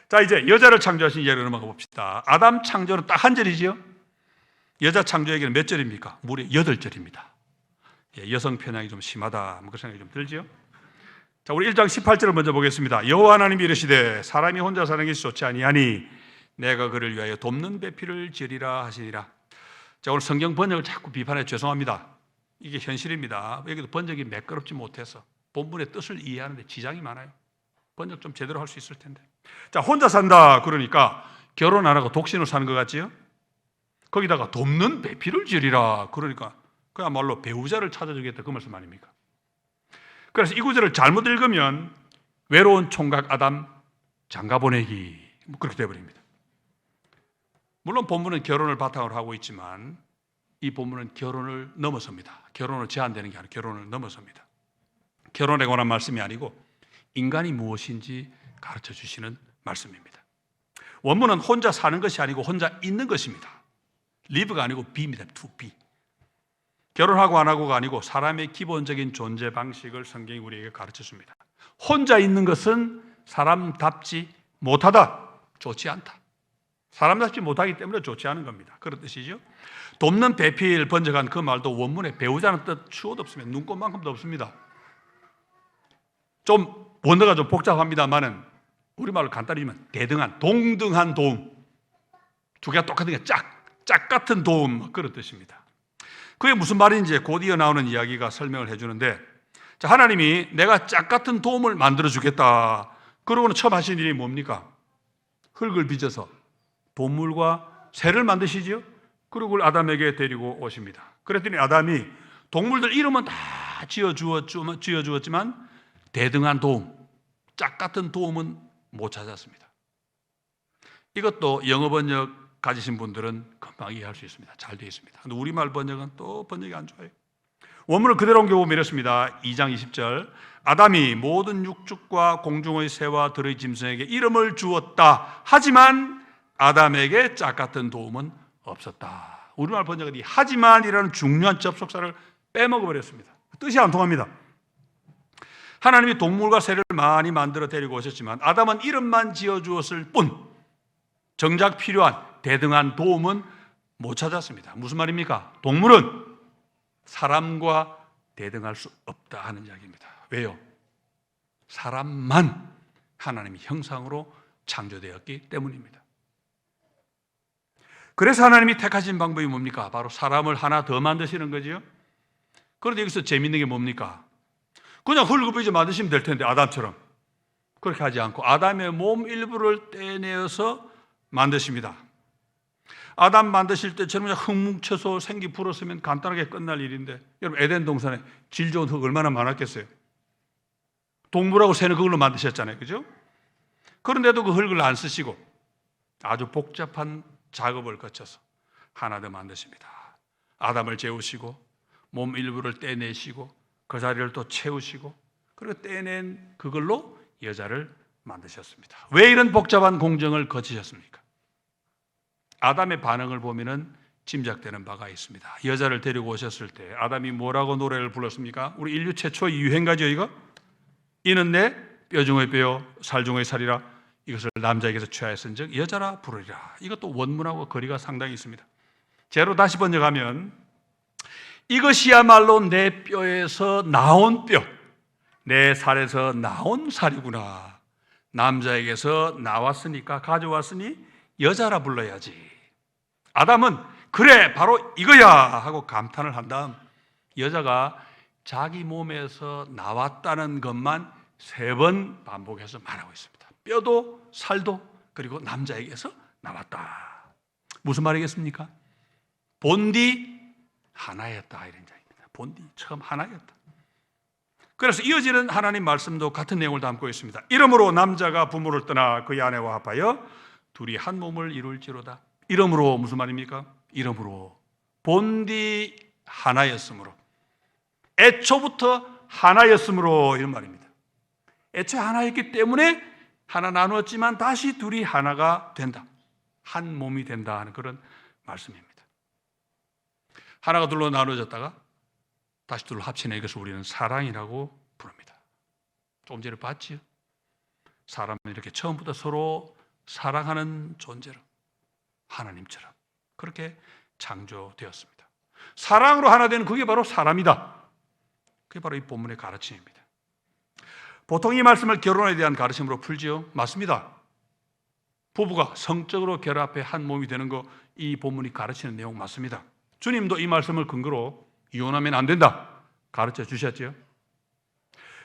S1: 자, 이제 여자를 창조하신 예를 넘어가 봅시다. 아담 창조는 딱 한 절이지요. 여자 창조에게는 몇 절입니까? 무려 8절입니다. 여성 편향이 좀 심하다, 그 생각이 좀 들지요. 자, 우리 1장 18절을 먼저 보겠습니다. 여호와 하나님이 이르시되 사람이 혼자 사는 것이 좋지 아니하니 내가 그를 위하여 돕는 배필을 지으리라 하시니라. 자, 오늘 성경 번역을 자꾸 비판해 죄송합니다. 이게 현실입니다. 여기도 번역이 매끄럽지 못해서 본문의 뜻을 이해하는데 지장이 많아요. 번역 좀 제대로 할 수 있을 텐데. 자, 혼자 산다 그러니까 결혼 안 하고 독신으로 사는 것 같지요? 거기다가 돕는 배필을 지으리라 그러니까 그야말로 배우자를 찾아주겠다 그 말씀 아닙니까? 그래서 이 구절을 잘못 읽으면 외로운 총각 아담 장가보내기 그렇게 되어버립니다. 물론 본문은 결혼을 바탕으로 하고 있지만 이 본문은 결혼을 넘어섭니다. 결혼을 제한되는 게 아니라 결혼을 넘어섭니다. 결혼에 관한 말씀이 아니고 인간이 무엇인지 가르쳐 주시는 말씀입니다. 원문은 혼자 사는 것이 아니고 혼자 있는 것입니다. live가 아니고 be입니다. to be. 결혼하고 안 하고가 아니고 사람의 기본적인 존재 방식을 성경이 우리에게 가르쳐 줍니다. 혼자 있는 것은 사람답지 못하다, 좋지 않다. 사람답지 못하기 때문에 좋지 않은 겁니다. 그런 뜻이죠. 돕는 배필 번역한 그 말도 원문에 배우자는 뜻 추호도 없습니다. 눈꽃만큼도 없습니다. 좀 원어가 좀 복잡합니다만은 우리말로 간단히 하면 대등한, 동등한 도움. 두 개가 똑같은 게 짝 같은 도움, 그런 뜻입니다. 그게 무슨 말인지 곧 이어 나오는 이야기가 설명을 해주는데, 자, 하나님이 내가 짝 같은 도움을 만들어 주겠다. 그러고는 처음 하신 일이 뭡니까? 흙을 빚어서 동물과 새를 만드시죠. 그리고 그걸 아담에게 데리고 오십니다. 그랬더니 아담이 동물들 이름은 다 지어주었지만 대등한 도움, 짝 같은 도움은 못 찾았습니다. 이것도 영어 번역 가지신 분들은 금방 이해할 수 있습니다. 잘 되어 있습니다. 근데 우리말 번역은 또 번역이 안 좋아요. 원문을 그대로 옮겨보면 이렇습니다. 2장 20절, 아담이 모든 육축과 공중의 새와 들의 짐승에게 이름을 주었다. 하지만 아담에게 짝 같은 도움은 없었다. 우리말 번역은 이 하지만이라는 중요한 접속사를 빼먹어버렸습니다. 뜻이 안 통합니다. 하나님이 동물과 새를 많이 만들어 데리고 오셨지만 아담은 이름만 지어주었을 뿐 정작 필요한 대등한 도움은 못 찾았습니다. 무슨 말입니까? 동물은 사람과 대등할 수 없다 하는 이야기입니다. 왜요? 사람만 하나님의 형상으로 창조되었기 때문입니다. 그래서 하나님이 택하신 방법이 뭡니까? 바로 사람을 하나 더 만드시는 거죠. 그런데 여기서 재밌는 게 뭡니까? 그냥 흙을 만드시면 될 텐데, 아담처럼. 그렇게 하지 않고 아담의 몸 일부를 떼내어서 만드십니다. 아담 만드실 때처럼 그냥 흙 뭉쳐서 생기 불었으면 간단하게 끝날 일인데, 여러분 에덴 동산에 질 좋은 흙 얼마나 많았겠어요? 동물하고 새는 그걸로 만드셨잖아요, 그죠? 그런데도 그 흙을 안 쓰시고 아주 복잡한 작업을 거쳐서 하나 더 만드십니다. 아담을 재우시고 몸 일부를 떼내시고 그 자리를 또 채우시고 그리고 떼낸 그걸로 여자를 만드셨습니다. 왜 이런 복잡한 공정을 거치셨습니까? 아담의 반응을 보면은 짐작되는 바가 있습니다. 여자를 데리고 오셨을 때 아담이 뭐라고 노래를 불렀습니까? 우리 인류 최초의 유행가죠, 이거? 이는 내 뼈 중의 뼈, 살 중의 살이라. 이것을 남자에게서 취하였은즉 여자라 부르리라. 이것도 원문하고 거리가 상당히 있습니다. 제로 다시 번역하면 이것이야말로 내 뼈에서 나온 뼈, 내 살에서 나온 살이구나. 남자에게서 나왔으니까, 가져왔으니 여자라 불러야지. 아담은 그래 바로 이거야 하고 감탄을 한 다음 여자가 자기 몸에서 나왔다는 것만 3번 반복해서 말하고 있습니다. 뼈도 살도 그리고 남자에게서 나왔다. 무슨 말이겠습니까? 본디 하나였다, 이런 얘기입니다. 본디 처음 하나였다. 그래서 이어지는 하나님 말씀도 같은 내용을 담고 있습니다. 이러므로 남자가 부모를 떠나 그의 아내와 합하여 둘이 한 몸을 이룰지로다. 이러므로 무슨 말입니까? 이러므로 본디 하나였으므로, 애초부터 하나였으므로, 이런 말입니다. 애초에 하나였기 때문에 하나 나누었지만 다시 둘이 하나가 된다, 한 몸이 된다 하는 그런 말씀입니다. 하나가 둘로 나누어졌다가 다시 둘로 합치는 이것을 우리는 사랑이라고 부릅니다. 조금 전에 봤지요? 사람은 이렇게 처음부터 서로 사랑하는 존재로 하나님처럼 그렇게 창조되었습니다. 사랑으로 하나 되는 그게 바로 사람이다. 그게 바로 이 본문의 가르침입니다. 보통 이 말씀을 결혼에 대한 가르침으로 풀지요? 맞습니다. 부부가 성적으로 결합해 한 몸이 되는 거, 이 본문이 가르치는 내용 맞습니다. 주님도 이 말씀을 근거로 이혼하면 안 된다 가르쳐 주셨죠.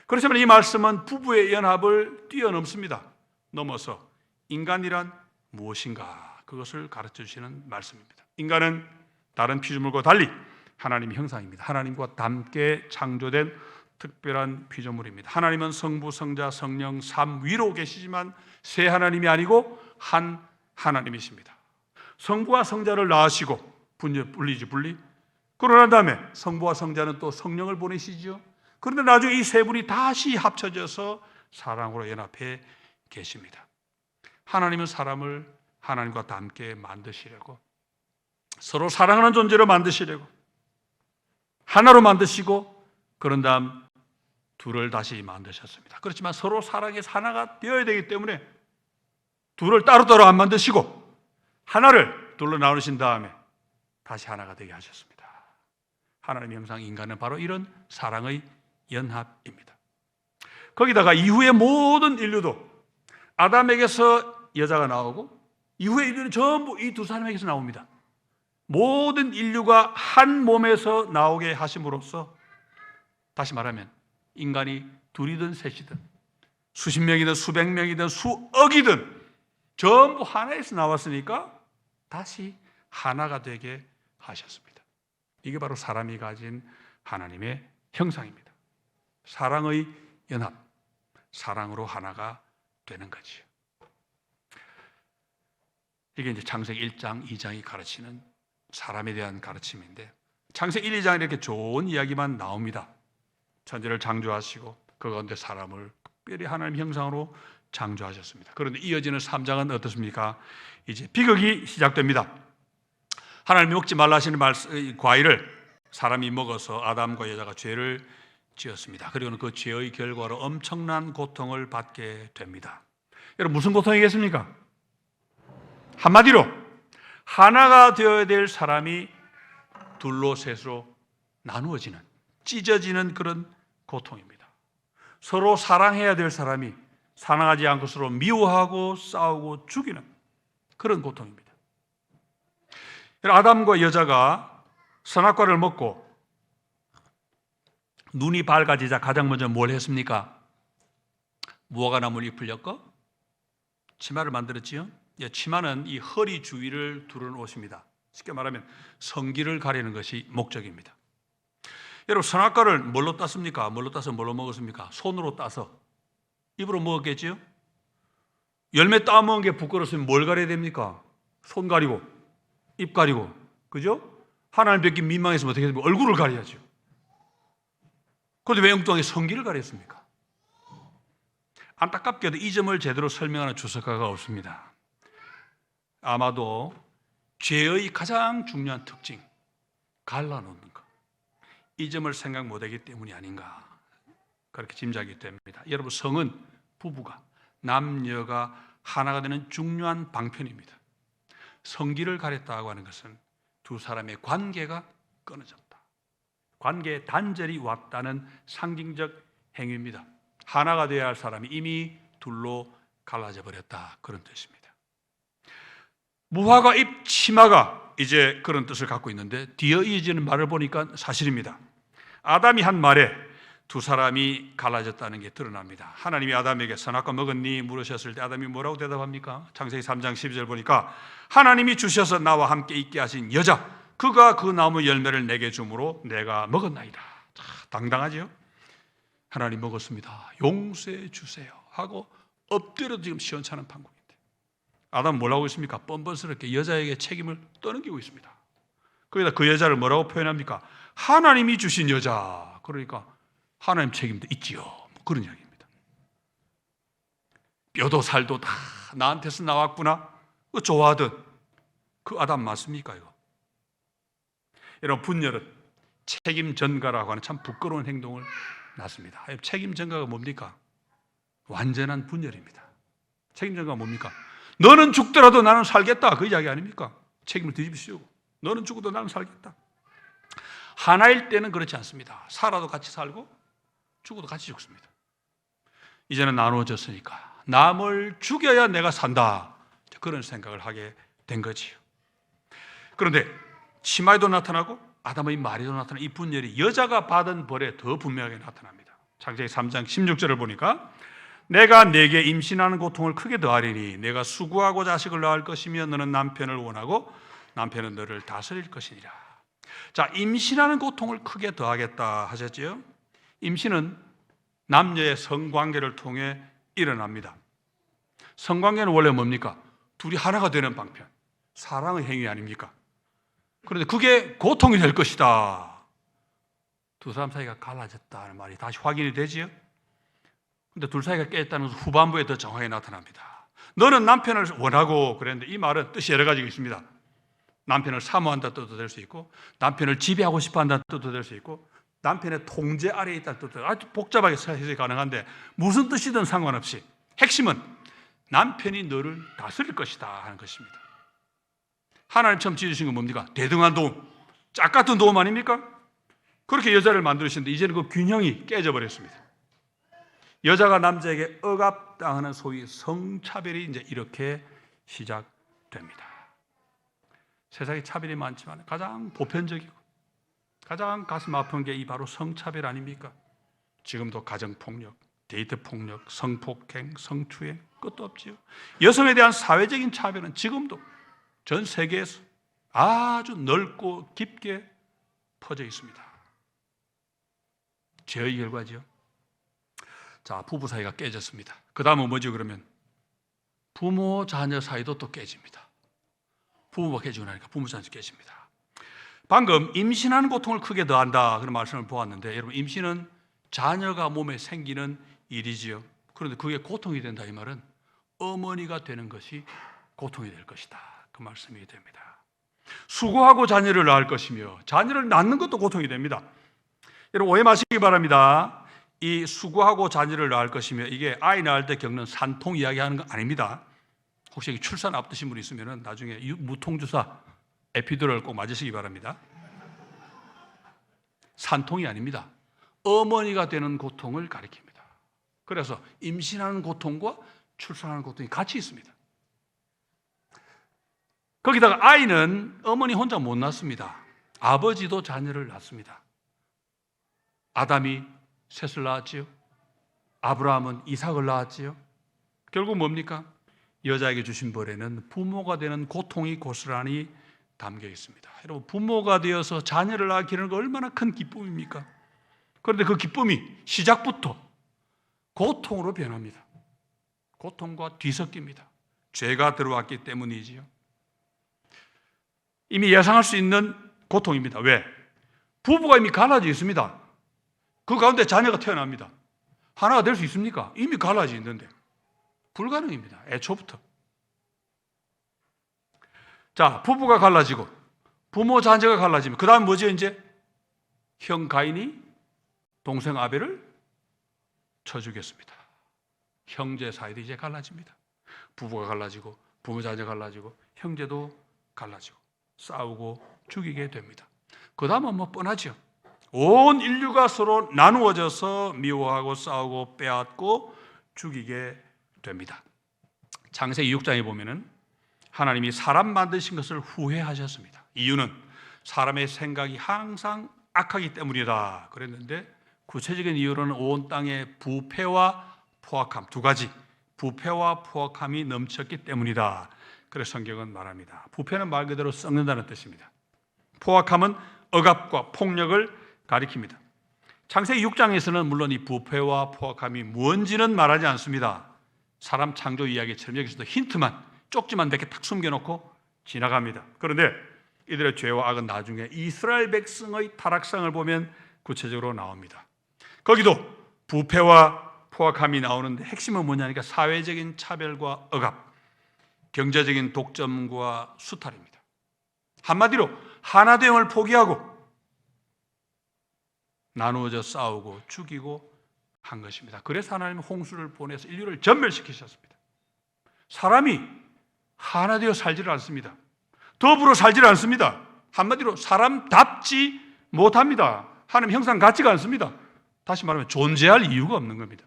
S1: 그렇지만 이 말씀은 부부의 연합을 뛰어넘습니다. 넘어서 인간이란 무엇인가, 그것을 가르쳐 주시는 말씀입니다. 인간은 다른 피조물과 달리 하나님의 형상입니다. 하나님과 닮게 창조된 특별한 피조물입니다. 하나님은 성부, 성자, 성령, 삼위로 계시지만 세 하나님이 아니고 한 하나님이십니다. 성부와 성자를 낳으시고 분리. 그러고 난 다음에 성부와 성자는 또 성령을 보내시죠. 그런데 나중에 이 세 분이 다시 합쳐져서 사랑으로 연합해 계십니다. 하나님은 사람을 하나님과 함께 만드시려고, 서로 사랑하는 존재로 만드시려고 하나로 만드시고, 그런 다음 둘을 다시 만드셨습니다. 그렇지만 서로 사랑해서 하나가 되어야 되기 때문에 둘을 따로따로 안 만드시고 하나를 둘로 나누신 다음에 다시 하나가 되게 하셨습니다. 하나님의 형상 인간은 바로 이런 사랑의 연합입니다. 거기다가 이후의 모든 인류도 아담에게서 여자가 나오고 이후의 인류는 전부 이 두 사람에게서 나옵니다. 모든 인류가 한 몸에서 나오게 하심으로써, 다시 말하면 인간이 둘이든 셋이든 수십 명이든 수백 명이든 수억이든 전부 하나에서 나왔으니까 다시 하나가 되게 하셨습니다. 이게 바로 사람이 가진 하나님의 형상입니다. 사랑의 연합, 사랑으로 하나가 되는 거지요. 이게 이제 창세기 1장, 2장이 가르치는 사람에 대한 가르침인데, 창세기 1, 2장에 이렇게 좋은 이야기만 나옵니다. 천지를 창조하시고 그 가운데 사람을 특별히 하나님 형상으로 창조하셨습니다. 그런데 이어지는 3장은 어떻습니까? 이제 비극이 시작됩니다. 하나님이 먹지 말라 하시는 과일을 사람이 먹어서 아담과 여자가 죄를 지었습니다. 그리고는 그 죄의 결과로 엄청난 고통을 받게 됩니다. 여러분, 무슨 고통이겠습니까? 한마디로 하나가 되어야 될 사람이 둘로 셋으로 나누어지는, 찢어지는 그런 고통입니다. 서로 사랑해야 될 사람이 사랑하지 않고 서로 미워하고 싸우고 죽이는 그런 고통입니다. 아담과 여자가 선악과를 먹고 눈이 밝아지자 가장 먼저 뭘 했습니까? 무화과 나무를 잎을 엮어 치마를 만들었지요. 치마는 이 허리 주위를 두른 옷입니다. 쉽게 말하면 성기를 가리는 것이 목적입니다. 여러분, 선악과를 뭘로 땄습니까? 뭘로 따서 뭘로 먹었습니까? 손으로 따서 입으로 먹었겠지요. 열매 따먹은 게 부끄러웠으면 뭘 가려야 됩니까? 손 가리고 입 가리고, 그죠? 하나님 뵙기 민망했으면 어떻게 됩니까? 얼굴을 가려야죠. 그런데 왜 엉뚱하게 성기를 가렸습니까? 안타깝게도 이 점을 제대로 설명하는 주석가가 없습니다. 아마도 죄의 가장 중요한 특징, 갈라놓는 것, 이 점을 생각 못하기 때문이 아닌가, 그렇게 짐작이 됩니다. 여러분, 성은 부부가, 남녀가 하나가 되는 중요한 방편입니다. 성기를 가렸다고 하는 것은 두 사람의 관계가 끊어졌다, 관계의 단절이 왔다는 상징적 행위입니다. 하나가 되어야 할 사람이 이미 둘로 갈라져 버렸다, 그런 뜻입니다. 무화과 잎 치마가 이제 그런 뜻을 갖고 있는데, 뒤에 이어지는 말을 보니까 사실입니다. 아담이 한 말에 두 사람이 갈라졌다는 게 드러납니다. 하나님이 아담에게 선악과 먹었니? 물으셨을 때 아담이 뭐라고 대답합니까? 창세기 3장 12절 보니까 하나님이 주셔서 나와 함께 있게 하신 여자, 그가 그 나무 열매를 내게 주므로 내가 먹었나이다. 당당하죠? 하나님 먹었습니다, 용서해 주세요 하고 엎드려도 지금 시원찮은 판국인데, 아담은 뭐라고 있습니까? 뻔뻔스럽게 여자에게 책임을 떠넘기고 있습니다. 거기다 그 여자를 뭐라고 표현합니까? 하나님이 주신 여자. 그러니까 하나님 책임도 있지요, 그런 이야기입니다. 뼈도 살도 다 나한테서 나왔구나, 좋아하던 그 아담 맞습니까? 이거 여러분, 분열은 책임 전가라고 하는 참 부끄러운 행동을 낳습니다. 책임 전가가 뭡니까? 완전한 분열입니다. 책임 전가가 뭡니까? 너는 죽더라도 나는 살겠다, 그 이야기 아닙니까? 책임을 뒤집으시고 너는 죽어도 나는 살겠다. 하나일 때는 그렇지 않습니다. 살아도 같이 살고 죽어도 같이 죽습니다. 이제는 나누어졌으니까 남을 죽여야 내가 산다, 그런 생각을 하게 된 거지요. 그런데 치마에도 나타나고 아담의 말에도 나타나는 이 분열이 여자가 받은 벌에 더 분명하게 나타납니다. 창세기 3장 16절을 보니까 내가 네게 임신하는 고통을 크게 더하리니 내가 수구하고 자식을 낳을 것이며 너는 남편을 원하고 남편은 너를 다스릴 것이니라. 자, 임신하는 고통을 크게 더하겠다 하셨지요. 임신은 남녀의 성관계를 통해 일어납니다. 성관계는 원래 뭡니까? 둘이 하나가 되는 방편, 사랑의 행위 아닙니까? 그런데 그게 고통이 될 것이다. 두 사람 사이가 갈라졌다는 말이 다시 확인이 되지요. 근데 둘 사이가 깨졌다는 것은 후반부에 더 정확하게 나타납니다. 너는 남편을 원하고 그랬는데 이 말은 뜻이 여러 가지가 있습니다. 남편을 사모한다 뜻도 될 수 있고, 남편을 지배하고 싶어한다 뜻도 될 수 있고, 남편의 통제 아래에 있다는 뜻도 아주 복잡하게 해석이 가능한데 무슨 뜻이든 상관없이 핵심은 남편이 너를 다스릴 것이다 하는 것입니다. 하나님 처음 지으신 건 뭡니까? 대등한 도움, 짝 같은 도움 아닙니까? 그렇게 여자를 만드셨는데 이제는 그 균형이 깨져버렸습니다. 여자가 남자에게 억압당하는 소위 성차별이 이제 이렇게 시작됩니다. 세상에 차별이 많지만 가장 보편적이고 가장 가슴 아픈 게 이 바로 성차별 아닙니까? 지금도 가정폭력, 데이트폭력, 성폭행, 성추행 끝도 없지요. 여성에 대한 사회적인 차별은 지금도 전 세계에서 아주 넓고 깊게 퍼져 있습니다. 죄의 결과지요. 자, 부부 사이가 깨졌습니다. 그 다음은 뭐죠? 그러면 부모 자녀 사이도 또 깨집니다. 부부가 깨지고 나니까 부모 자녀 깨집니다. 방금 임신하는 고통을 크게 더한다 그런 말씀을 보았는데, 여러분 임신은 자녀가 몸에 생기는 일이지요. 그런데 그게 고통이 된다 이 말은 어머니가 되는 것이 고통이 될 것이다 그 말씀이 됩니다. 수고하고 자녀를 낳을 것이며 자녀를 낳는 것도 고통이 됩니다. 여러분 오해 마시기 바랍니다. 이 수고하고 자녀를 낳을 것이며 이게 아이 낳을 때 겪는 산통 이야기하는 거 아닙니다. 혹시 출산 앞두신 분 있으면 나중에 무통주사 에피듀랄 꼭 맞으시기 바랍니다. 산통이 아닙니다. 어머니가 되는 고통을 가리킵니다. 그래서 임신하는 고통과 출산하는 고통이 같이 있습니다. 거기다가 아이는 어머니 혼자 못 낳습니다. 아버지도 자녀를 낳습니다. 아담이 셋을 낳았지요. 아브라함은 이삭을 낳았지요. 결국 뭡니까? 여자에게 주신 벌에는 부모가 되는 고통이 고스란히 담겨 있습니다. 여러분 부모가 되어서 자녀를 낳게 되는 거 얼마나 큰 기쁨입니까? 그런데 그 기쁨이 시작부터 고통으로 변합니다. 고통과 뒤섞입니다. 죄가 들어왔기 때문이지요. 이미 예상할 수 있는 고통입니다. 왜? 부부가 이미 갈라져 있습니다. 그 가운데 자녀가 태어납니다. 하나가 될 수 있습니까? 이미 갈라져 있는데 불가능입니다. 애초부터. 자, 부부가 갈라지고 부모 자녀가 갈라지면 그 다음 뭐죠 이제? 형 가인이 동생 아벨을 쳐 죽였습니다. 형제 사이도 이제 갈라집니다. 부부가 갈라지고 부모 자녀가 갈라지고 형제도 갈라지고 싸우고 죽이게 됩니다. 그 다음은 뭐 뻔하죠. 온 인류가 서로 나누어져서 미워하고 싸우고 빼앗고 죽이게 됩니다. 창세기 6장에 보면은 하나님이 사람 만드신 것을 후회하셨습니다. 이유는 사람의 생각이 항상 악하기 때문이다 그랬는데, 구체적인 이유로는 온 땅에 부패와 포악함 두 가지, 부패와 포악함이 넘쳤기 때문이다. 그래서 성경은 말합니다. 부패는 말 그대로 썩는다는 뜻입니다. 포악함은 억압과 폭력을 가리킵니다. 창세기 6장에서는 물론 이 부패와 포악함이 뭔지는 말하지 않습니다. 사람 창조 이야기처럼 여기서도 힌트만, 쪽지만 몇 개 탁 숨겨놓고 지나갑니다. 그런데 이들의 죄와 악은 나중에 이스라엘 백성의 타락상을 보면 구체적으로 나옵니다. 거기도 부패와 포악함이 나오는데 핵심은 뭐냐니까 사회적인 차별과 억압, 경제적인 독점과 수탈입니다. 한마디로 하나됨을 포기하고 나누어져 싸우고 죽이고 한 것입니다. 그래서 하나님은 홍수를 보내서 인류를 전멸시키셨습니다. 사람이 하나 되어 살지를 않습니다. 더불어 살지를 않습니다. 한마디로 사람답지 못합니다. 하나님 형상 같지가 않습니다. 다시 말하면 존재할 이유가 없는 겁니다.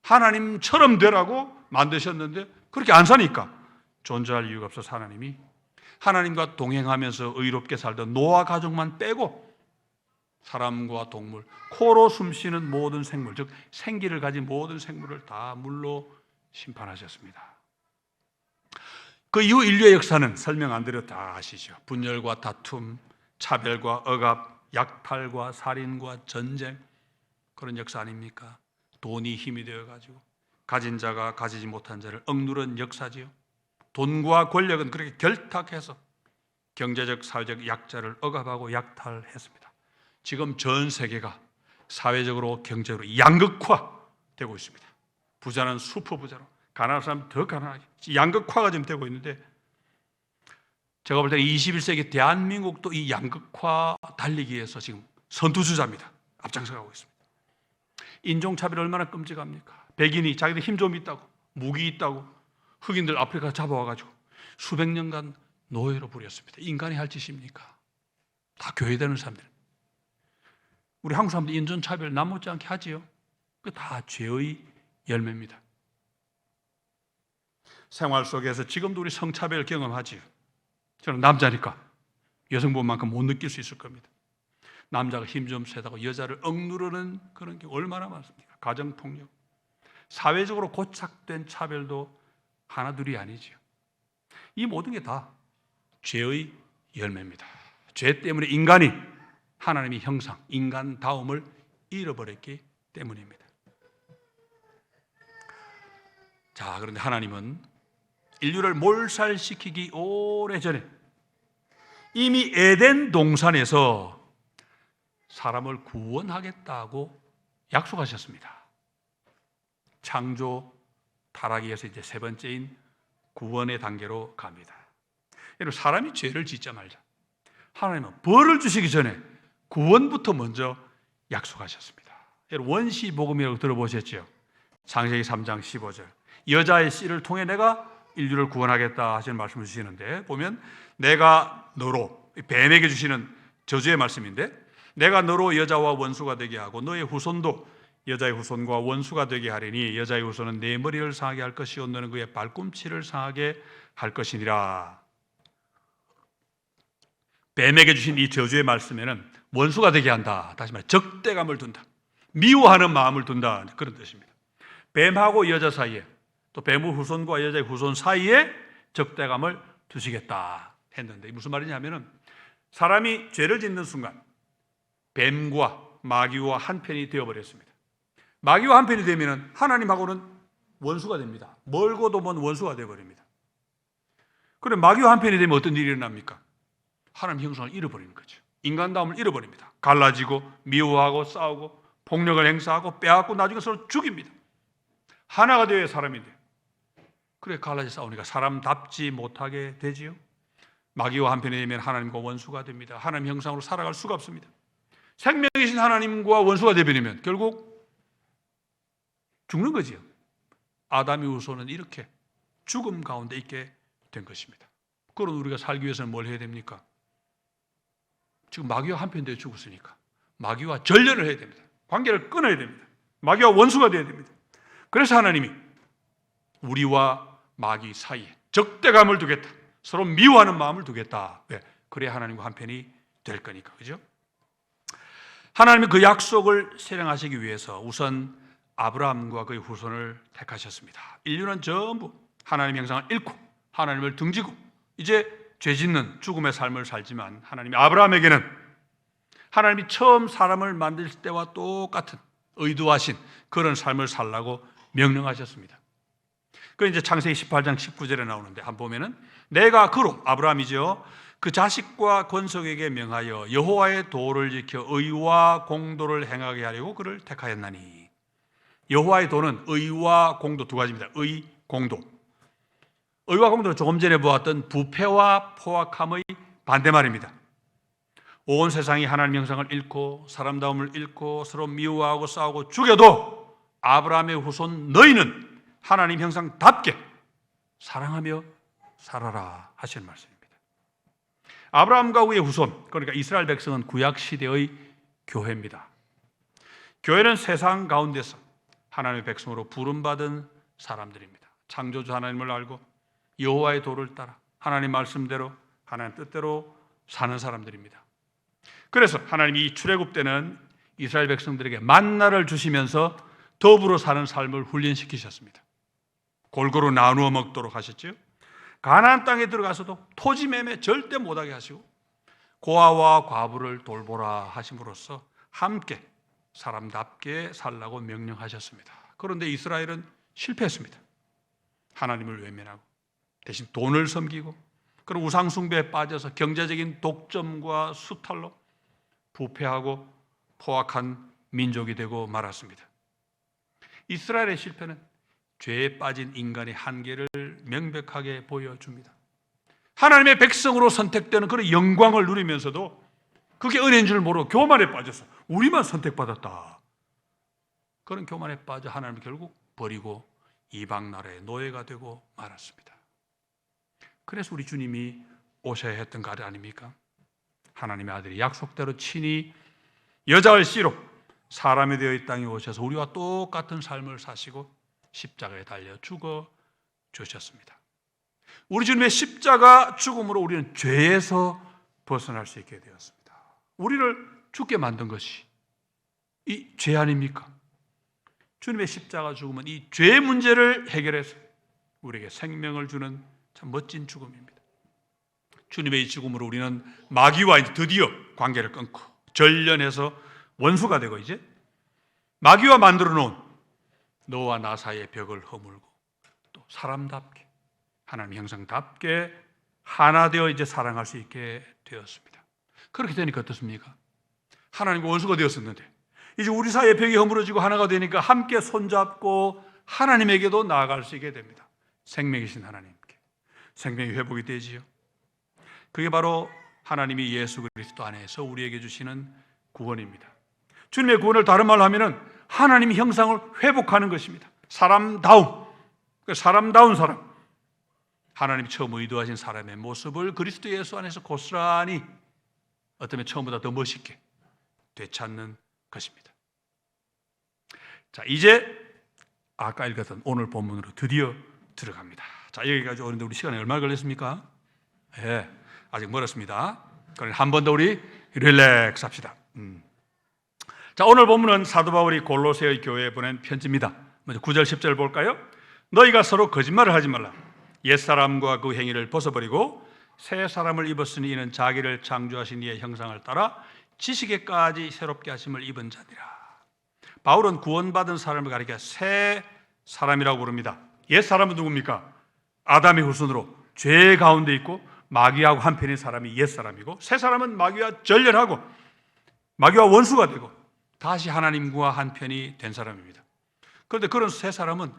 S1: 하나님처럼 되라고 만드셨는데 그렇게 안 사니까 존재할 이유가 없어서 하나님이 하나님과 동행하면서 의롭게 살던 노아 가족만 빼고 사람과 동물, 코로 숨쉬는 모든 생물, 즉 생기를 가진 모든 생물을 다 물로 심판하셨습니다. 그 이후 인류의 역사는 설명 안 드려 다 아시죠. 분열과 다툼, 차별과 억압, 약탈과 살인과 전쟁, 그런 역사 아닙니까? 돈이 힘이 되어가지고 가진 자가 가지지 못한 자를 억누른 역사지요. 돈과 권력은 그렇게 결탁해서 경제적, 사회적 약자를 억압하고 약탈했습니다. 지금 전 세계가 사회적으로, 경제적으로 양극화되고 있습니다. 부자는 슈퍼 부자로, 가난한 사람은 더 가난하게 양극화가 지금 되고 있는데, 제가 볼 때 21세기 대한민국도 이 양극화 달리기 위해서 지금 선두주자입니다. 앞장서가고 있습니다. 인종차별이 얼마나 끔찍합니까? 백인이 자기들 힘 좀 있다고, 무기 있다고 흑인들 아프리카 잡아와가지고 수백 년간 노예로 부렸습니다. 인간이 할 짓입니까? 다 교회되는 사람들. 우리 한국 사람들 인종차별 남 못지않게 하지요. 그 다 죄의 열매입니다. 생활 속에서 지금도 우리 성차별 경험하지요. 저는 남자니까 여성분만큼 못 느낄 수 있을 겁니다. 남자가 힘 좀 세다고 여자를 억누르는 그런 게 얼마나 많습니까? 가정폭력, 사회적으로 고착된 차별도 하나둘이 아니지요. 이 모든 게 다 죄의 열매입니다. 죄 때문에 인간이 하나님의 형상, 인간다움을 잃어버렸기 때문입니다. 자, 그런데 하나님은 인류를 몰살시키기 오래전에 이미 에덴 동산에서 사람을 구원하겠다고 약속하셨습니다. 창조 타락에서 이제 세 번째인 구원의 단계로 갑니다. 여러분, 사람이 죄를 짓자 말자 하나님은 벌을 주시기 전에 구원부터 먼저 약속하셨습니다. 여러분, 원시복음이라고 들어보셨죠? 창세기 3장 15절 여자의 씨를 통해 내가 인류를 구원하겠다 하시는 말씀을 주시는데, 보면 내가 너로, 뱀에게 주시는 저주의 말씀인데, 내가 너로 여자와 원수가 되게 하고 너의 후손도 여자의 후손과 원수가 되게 하리니 여자의 후손은 내 머리를 상하게 할 것이요 너는 그의 발꿈치를 상하게 할 것이니라. 뱀에게 주신 이 저주의 말씀에는 원수가 되게 한다, 다시 말해 적대감을 둔다, 미워하는 마음을 둔다, 그런 뜻입니다. 뱀하고 여자 사이에, 또 뱀의 후손과 여자의 후손 사이에 적대감을 두시겠다 했는데, 무슨 말이냐면은 사람이 죄를 짓는 순간 뱀과 마귀와 한편이 되어버렸습니다. 마귀와 한편이 되면 하나님하고는 원수가 됩니다. 멀고도 먼 원수가 되어버립니다. 그래, 마귀와 한편이 되면 어떤 일이 일어납니까? 하나님 형상을 잃어버리는 거죠. 인간다움을 잃어버립니다. 갈라지고 미워하고 싸우고 폭력을 행사하고 빼앗고 나중에 서로 죽입니다. 하나가 되어야 사람이 돼요. 그래, 갈라져 싸우니까 사람답지 못하게 되지요. 마귀와 한편이 되면 하나님과 원수가 됩니다. 하나님 형상으로 살아갈 수가 없습니다. 생명이신 하나님과 원수가 되버리면 결국 죽는 거지요. 아담의 후손은 이렇게 죽음 가운데 있게 된 것입니다. 그럼 우리가 살기 위해서는 뭘 해야 됩니까? 지금 마귀와 한편 되어 죽었으니까 마귀와 전련을 해야 됩니다. 관계를 끊어야 됩니다. 마귀와 원수가 되어야 됩니다. 그래서 하나님이 우리와 마귀 사이에 적대감을 두겠다, 서로 미워하는 마음을 두겠다. 왜? 그래야 하나님과 한편이 될 거니까. 그죠? 하나님이 그 약속을 실행하시기 위해서 우선 아브라함과 그의 후손을 택하셨습니다. 인류는 전부 하나님의 형상을 잃고 하나님을 등지고 이제 죄 짓는 죽음의 삶을 살지만, 하나님이 아브라함에게는 하나님이 처음 사람을 만드실 때와 똑같은 의도하신 그런 삶을 살라고 명령하셨습니다. 그 이제 창세기 18장 19절에 나오는데 한번 보면은, 내가 그로, 아브라함이죠, 그 자식과 권속에게 명하여 여호와의 도를 지켜 의와 공도를 행하게 하려고 그를 택하였나니. 여호와의 도는 의와 공도 두 가지입니다. 의, 공도. 의와 공도는 조금 전에 보았던 부패와 포악함의 반대말입니다. 온 세상이 하나님 형상을 잃고 사람다움을 잃고 서로 미워하고 싸우고 죽여도 아브라함의 후손 너희는 하나님 형상답게 사랑하며 살아라 하시는 말씀입니다. 아브라함과 그의 후손, 그러니까 이스라엘 백성은 구약시대의 교회입니다. 교회는 세상 가운데서 하나님의 백성으로 부름받은 사람들입니다. 창조주 하나님을 알고 여호와의 도를 따라 하나님 말씀대로 하나님 뜻대로 사는 사람들입니다. 그래서 하나님이 이 출애굽 때는 이스라엘 백성들에게 만나를 주시면서 더불어 사는 삶을 훈련시키셨습니다. 골고루 나누어 먹도록 하셨죠. 가나안 땅에 들어가서도 토지 매매 절대 못하게 하시고 고아와 과부를 돌보라 하심으로써 함께 사람답게 살라고 명령하셨습니다. 그런데 이스라엘은 실패했습니다. 하나님을 외면하고 대신 돈을 섬기고 그런 우상숭배에 빠져서 경제적인 독점과 수탈로 부패하고 포악한 민족이 되고 말았습니다. 이스라엘의 실패는 죄에 빠진 인간의 한계를 명백하게 보여줍니다. 하나님의 백성으로 선택되는 그런 영광을 누리면서도 그게 은혜인 줄 모르고 교만에 빠져서 우리만 선택받았다, 그런 교만에 빠져 하나님을 결국 버리고 이방 나라의 노예가 되고 말았습니다. 그래서 우리 주님이 오셔야 했던 거 아닙니까? 하나님의 아들이 약속대로 친히 여자의 씨로 사람이 되어 이 땅에 오셔서 우리와 똑같은 삶을 사시고 십자가에 달려 죽어 주셨습니다. 우리 주님의 십자가 죽음으로 우리는 죄에서 벗어날 수 있게 되었습니다. 우리를 죽게 만든 것이 이 죄 아닙니까? 주님의 십자가 죽음은 이 죄의 문제를 해결해서 우리에게 생명을 주는 참 멋진 죽음입니다. 주님의 이 죽음으로 우리는 마귀와 이제 드디어 관계를 끊고 전련해서 원수가 되고, 이제 마귀와 만들어 놓은 너와 나 사이의 벽을 허물고 또 사람답게 하나님 형상답게 하나 되어 이제 사랑할 수 있게 되었습니다. 그렇게 되니까 어떻습니까? 하나님과 원수가 되었었는데 이제 우리 사이의 벽이 허물어지고 하나가 되니까 함께 손잡고 하나님에게도 나아갈 수 있게 됩니다. 생명이신 하나님께 생명이 회복이 되지요. 그게 바로 하나님이 예수 그리스도 안에서 우리에게 주시는 구원입니다. 주님의 구원을 다른 말로 하면은 하나님의 형상을 회복하는 것입니다. 사람다운 사람, 하나님이 처음 의도하신 사람의 모습을 그리스도 예수 안에서 고스란히 어쩌면 처음보다 더 멋있게 되찾는 것입니다. 자, 이제 아까 읽었던 오늘 본문으로 드디어 들어갑니다. 자, 여기까지 오는데 우리 시간이 얼마나 걸렸습니까? 네, 아직 멀었습니다. 그럼 한 번 더 우리 릴렉스 합시다. 자, 오늘 본문은 사도 바울이 골로새의 교회에 보낸 편지입니다. 먼저 9절 10절 볼까요? 너희가 서로 거짓말을 하지 말라. 옛사람과 그 행위를 벗어버리고 새 사람을 입었으니 이는 자기를 창조하신 이의 형상을 따라 지식에까지 새롭게 하심을 입은 자니라. 바울은 구원받은 사람을 가리켜 새 사람이라고 부릅니다. 옛사람은 누굽니까? 아담의 후손으로 죄 가운데 있고 마귀하고 한편인 사람이 옛사람이고, 새 사람은 마귀와 전련하고 마귀와 원수가 되고 다시 하나님과 한편이 된 사람입니다. 그런데 그런 새 사람은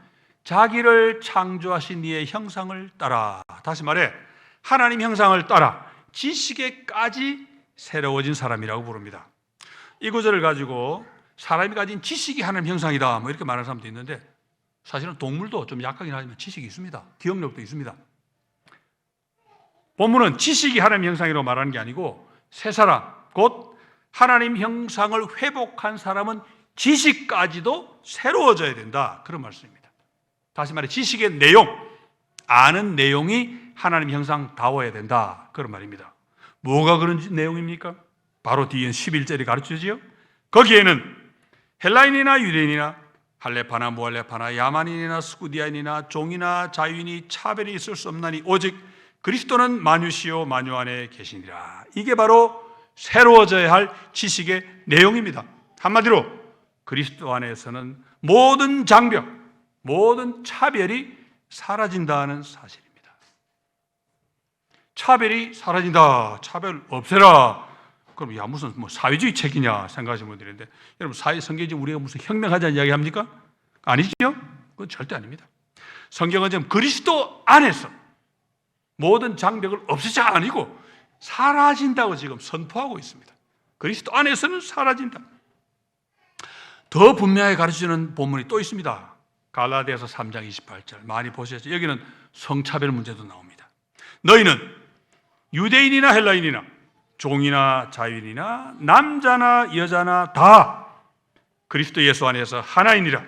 S1: 자기를 창조하신 이의 형상을 따라, 다시 말해 하나님 형상을 따라 지식에까지 새로워진 사람이라고 부릅니다. 이 구절을 가지고 사람이 가진 지식이 하나님 형상이다 뭐 이렇게 말하는 사람도 있는데, 사실은 동물도 좀 약하긴 하지만 지식이 있습니다. 기억력도 있습니다. 본문은 지식이 하나님 형상이라고 말하는 게 아니고 새 사람, 곧 하나님 형상을 회복한 사람은 지식까지도 새로워져야 된다, 그런 말씀입니다. 다시 말해 지식의 내용, 아는 내용이 하나님 형상다워야 된다, 그런 말입니다. 뭐가 그런 내용입니까? 바로 뒤에 11절이 가르쳐주지요. 거기에는 헬라인이나 유대인이나 할레파나 무할레파나 야만인이나 스쿠디아인이나 종이나 자유인이 차별이 있을 수 없나니 오직 그리스도는 만유시요 만유 안에 계시니라. 이게 바로 새로워져야 할 지식의 내용입니다. 한마디로 그리스도 안에서는 모든 장벽, 모든 차별이 사라진다는 사실입니다. 차별이 사라진다, 차별 없애라. 그럼 야 무슨 사회주의 책이냐 생각하시는 분들이 있는데, 여러분 사회 성경이 우리가 무슨 혁명하자는 이야기 합니까? 아니죠? 그건 절대 아닙니다. 성경은 지금 그리스도 안에서 모든 장벽을 없애자 아니고 사라진다고 지금 선포하고 있습니다. 그리스도 안에서는 사라진다. 더 분명하게 가르치는 본문이 또 있습니다. 갈라디아서 3장 28절 많이 보셨죠? 여기는 성차별 문제도 나옵니다. 너희는 유대인이나 헬라인이나 종이나 자유인이나 남자나 여자나 다 그리스도 예수 안에서 하나이니라.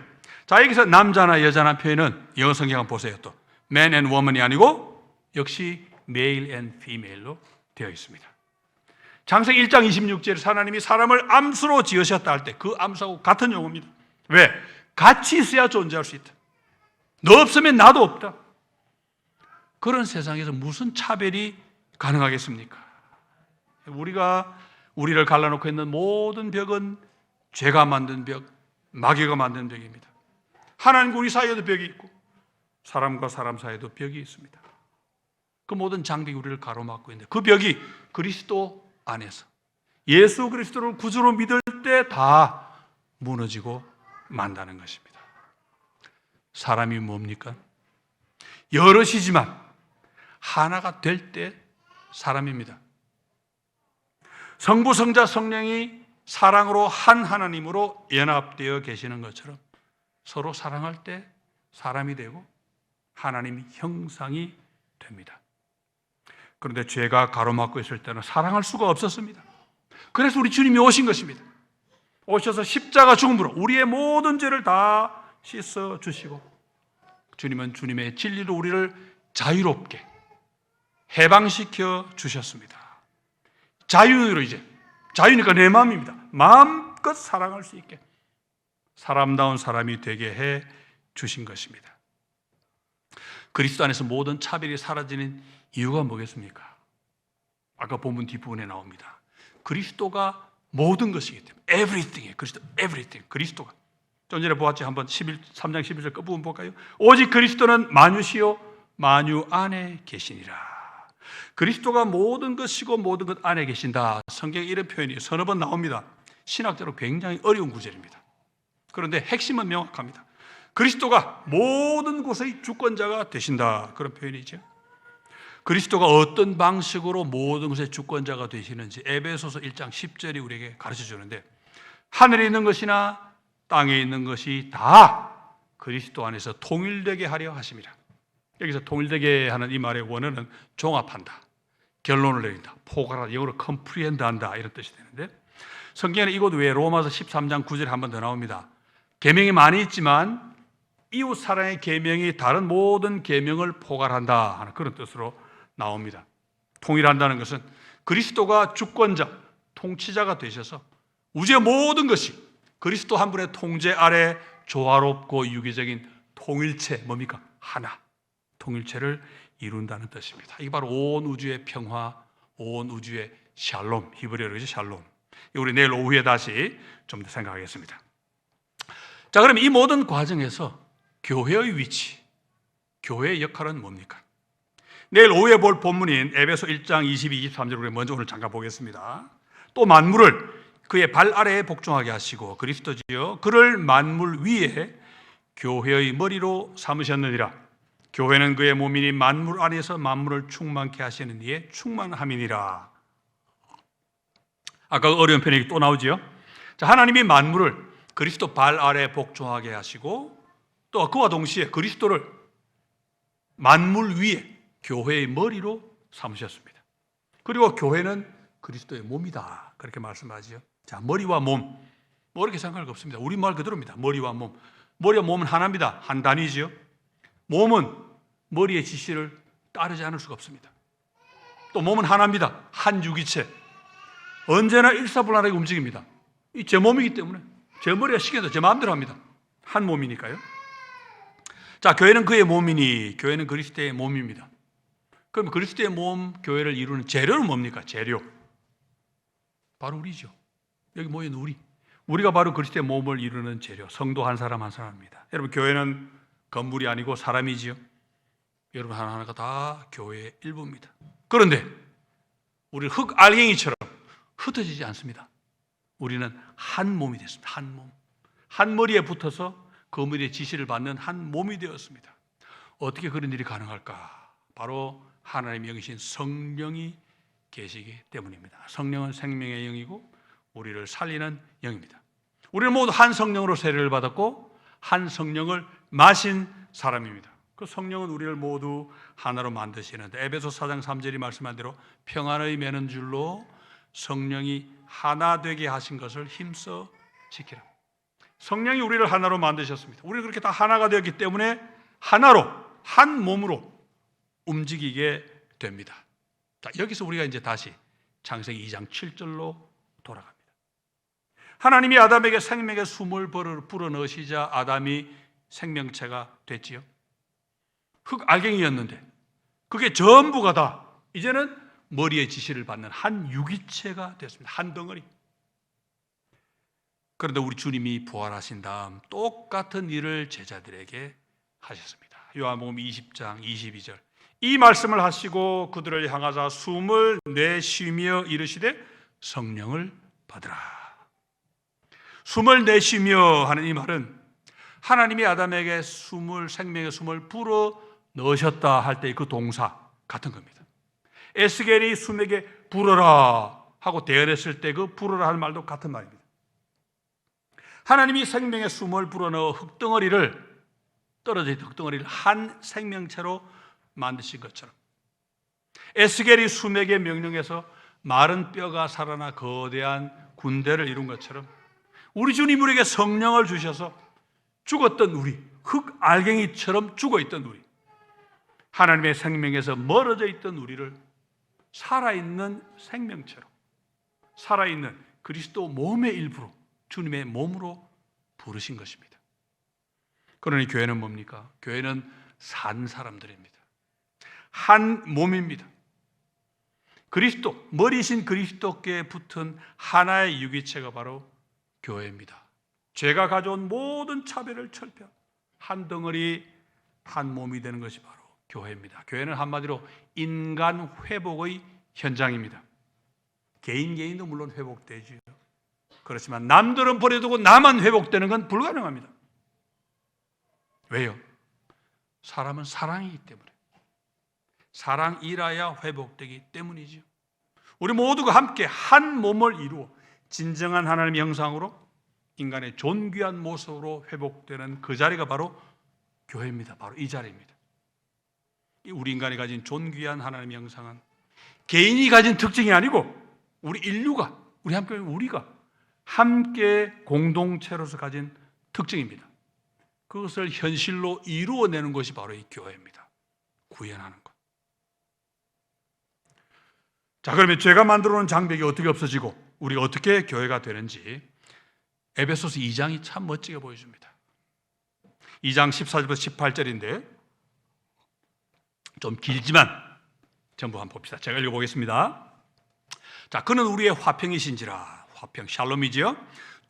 S1: 자, 여기서 남자나 여자나 표현은 영어 성경 한번 보세요. 또 man and woman이 아니고 역시 male and female로 되어 있습니다. 창세기 1장 26절에 하나님이 사람을 암수로 지으셨다 할 때 그 암수하고 같은 용어입니다. 왜? 같이 있어야 존재할 수 있다. 너 없으면 나도 없다. 그런 세상에서 무슨 차별이 가능하겠습니까? 우리를 갈라놓고 있는 모든 벽은 죄가 만든 벽, 마귀가 만든 벽입니다. 하나님과 우리 사이에도 벽이 있고 사람과 사람 사이에도 벽이 있습니다. 그 모든 장벽이 우리를 가로막고 있는데 그 벽이 그리스도 안에서 예수 그리스도를 구주로 믿을 때 다 무너지고 만다는 것입니다. 사람이 뭡니까? 여럿이지만 하나가 될 때 사람입니다. 성부, 성자, 성령이 사랑으로 한 하나님으로 연합되어 계시는 것처럼 서로 사랑할 때 사람이 되고 하나님의 형상이 됩니다. 그런데 죄가 가로막고 있을 때는 사랑할 수가 없었습니다. 그래서 우리 주님이 오신 것입니다. 오셔서 십자가 죽음으로 우리의 모든 죄를 다 씻어 주시고 주님은 주님의 진리로 우리를 자유롭게 해방시켜 주셨습니다. 자유로 이제 자유니까 내 마음입니다. 마음껏 사랑할 수 있게 사람다운 사람이 되게 해 주신 것입니다. 그리스도 안에서 모든 차별이 사라지는 이유가 뭐겠습니까? 아까 본문 뒷부분에 나옵니다. 그리스도가 모든 것이기 때문에 everything이에요. everything. 그리스도가. 좀 전에 보았지 한번 3장 11절 끝부분 볼까요? 오직 그리스도는 만유시요 만유 안에 계시니라. 그리스도가 모든 것이고 모든 것 안에 계신다. 성경에 이런 표현이 서너 번 나옵니다. 신학적으로 굉장히 어려운 구절입니다. 그런데 핵심은 명확합니다. 그리스도가 모든 곳의 주권자가 되신다. 그런 표현이죠. 그리스도가 어떤 방식으로 모든 것의 주권자가 되시는지 에베소서 1장 10절이 우리에게 가르쳐 주는데 하늘에 있는 것이나 땅에 있는 것이 다 그리스도 안에서 통일되게 하려 하심이라. 여기서 통일되게 하는 이 말의 원어는 종합한다, 결론을 내린다, 포괄하다, 영어로 컴프리헨드한다 이런 뜻이 되는데 성경에는 이곳 외에 로마서 13장 9절에 한 번 더 나옵니다. 계명이 많이 있지만 이웃 사랑의 계명이 다른 모든 계명을 포괄한다 하는 그런 뜻으로 나옵니다. 통일한다는 것은 그리스도가 주권자, 통치자가 되셔서 우주의 모든 것이 그리스도 한 분의 통제 아래 조화롭고 유기적인 통일체, 뭡니까? 하나, 통일체를 이룬다는 뜻입니다. 이게 바로 온 우주의 평화, 온 우주의 샬롬, 히브리어로 샬롬. 우리 내일 오후에 다시 좀 더 생각하겠습니다. 자, 그럼 이 모든 과정에서 교회의 위치, 교회의 역할은 뭡니까? 내일 오후에 볼 본문인 에베소 1장 22, 23절을 우리 먼저 오늘 잠깐 보겠습니다. 또 만물을 그의 발 아래에 복종하게 하시고 그리스도지요 그를 만물 위에 교회의 머리로 삼으셨느니라. 교회는 그의 몸이니 만물 안에서 만물을 충만케 하시는 이의 충만함이니라. 아까 어려운 표현이 또 나오지요. 자, 하나님이 만물을 그리스도 발 아래에 복종하게 하시고 또 그와 동시에 그리스도를 만물 위에 교회의 머리로 삼으셨습니다. 그리고 교회는 그리스도의 몸이다 그렇게 말씀하지요. 자, 머리와 몸, 뭐 이렇게 생각할 거 없습니다. 우리말 그대로입니다. 머리와 몸. 머리와 몸은 하나입니다. 한 단위지요. 몸은 머리의 지시를 따르지 않을 수가 없습니다. 또 몸은 하나입니다. 한 유기체. 언제나 일사불란하게 움직입니다. 이 제 몸이기 때문에 제 머리가 시켜도 제 마음대로 합니다. 한 몸이니까요. 자, 교회는 그의 몸이니 교회는 그리스도의 몸입니다. 그럼 그리스도의 몸, 교회를 이루는 재료는 뭡니까? 재료. 바로 우리죠. 여기 모인 우리가 바로 그리스도의 몸을 이루는 재료, 성도 한 사람 한 사람입니다. 여러분, 교회는 건물이 아니고 사람이지요. 여러분 하나하나가 다 교회의 일부입니다. 그런데 우리 흙알갱이처럼 흩어지지 않습니다. 우리는 한 몸이 됐습니다. 한 몸. 한 머리에 붙어서 그 머리의 지시를 받는 한 몸이 되었습니다. 어떻게 그런 일이 가능할까? 바로 하나님이 여기신 성령이 계시기 때문입니다. 성령은 생명의 영이고 우리를 살리는 영입니다. 우리는 모두 한 성령으로 세례를 받았고 한 성령을 마신 사람입니다. 그 성령은 우리를 모두 하나로 만드시는데 에베소 4장 3절이 말씀한 대로 평안의 매는 줄로 성령이 하나 되게 하신 것을 힘써 지키라. 성령이 우리를 하나로 만드셨습니다. 우리는 그렇게 다 하나가 되었기 때문에 하나로, 한 몸으로 움직이게 됩니다. 자, 여기서 우리가 이제 다시 창세기 2장 7절로 돌아갑니다. 하나님이 아담에게 생명의 숨을 불어넣으시자 아담이 생명체가 됐지요. 흙알갱이였는데 그게 전부가 다 이제는 머리의 지시를 받는 한 유기체가 됐습니다. 한 덩어리. 그런데 우리 주님이 부활하신 다음 똑같은 일을 제자들에게 하셨습니다. 요한복음 20장 22절 이 말씀을 하시고 그들을 향하사 숨을 내쉬며 이르시되 성령을 받으라. 숨을 내쉬며 하는 이 말은 하나님이 아담에게 생명의 숨을 불어 넣으셨다 할 때 그 동사 같은 겁니다. 에스겔이 숨에게 불어라 하고 대언했을 때 그 불어라 하는 말도 같은 말입니다. 하나님이 생명의 숨을 불어넣어 떨어져 있던 흙덩어리를 한 생명체로 만드신 것처럼, 에스겔이 숨에게 명령해서 마른 뼈가 살아나 거대한 군대를 이룬 것처럼, 우리 주님 우리에게 성령을 주셔서 죽었던 우리, 흙 알갱이처럼 죽어있던 우리, 하나님의 생명에서 멀어져 있던 우리를 살아있는 생명체로, 살아있는 그리스도 몸의 일부로, 주님의 몸으로 부르신 것입니다. 그러니 교회는 뭡니까? 교회는 산 사람들입니다. 한 몸입니다. 그리스도, 머리신 그리스도께 붙은 하나의 유기체가 바로 교회입니다. 죄가 가져온 모든 차별을 철폐한 한 덩어리 한 몸이 되는 것이 바로 교회입니다. 교회는 한마디로 인간 회복의 현장입니다. 개인도 물론 회복되지요. 그렇지만 남들은 버려두고 나만 회복되는 건 불가능합니다. 왜요? 사람은 사랑이기 때문에, 사랑이라야 회복되기 때문이죠. 우리 모두가 함께 한 몸을 이루어 진정한 하나님의 형상으로 인간의 존귀한 모습으로 회복되는 그 자리가 바로 교회입니다. 바로 이 자리입니다. 우리 인간이 가진 존귀한 하나님의 형상은 개인이 가진 특징이 아니고 우리 인류가, 우리가 함께 공동체로서 가진 특징입니다. 그것을 현실로 이루어내는 것이 바로 이 교회입니다. 구현하는 것. 자, 그러면 죄가 만들어 놓은 장벽이 어떻게 없어지고 우리가 어떻게 교회가 되는지 에베소서 2장이 참 멋지게 보여줍니다. 2장 14절부터 18절인데 좀 길지만 전부 한번 봅시다. 제가 읽어보겠습니다. 자, 그는 우리의 화평이신지라. 화평, 샬롬이지요.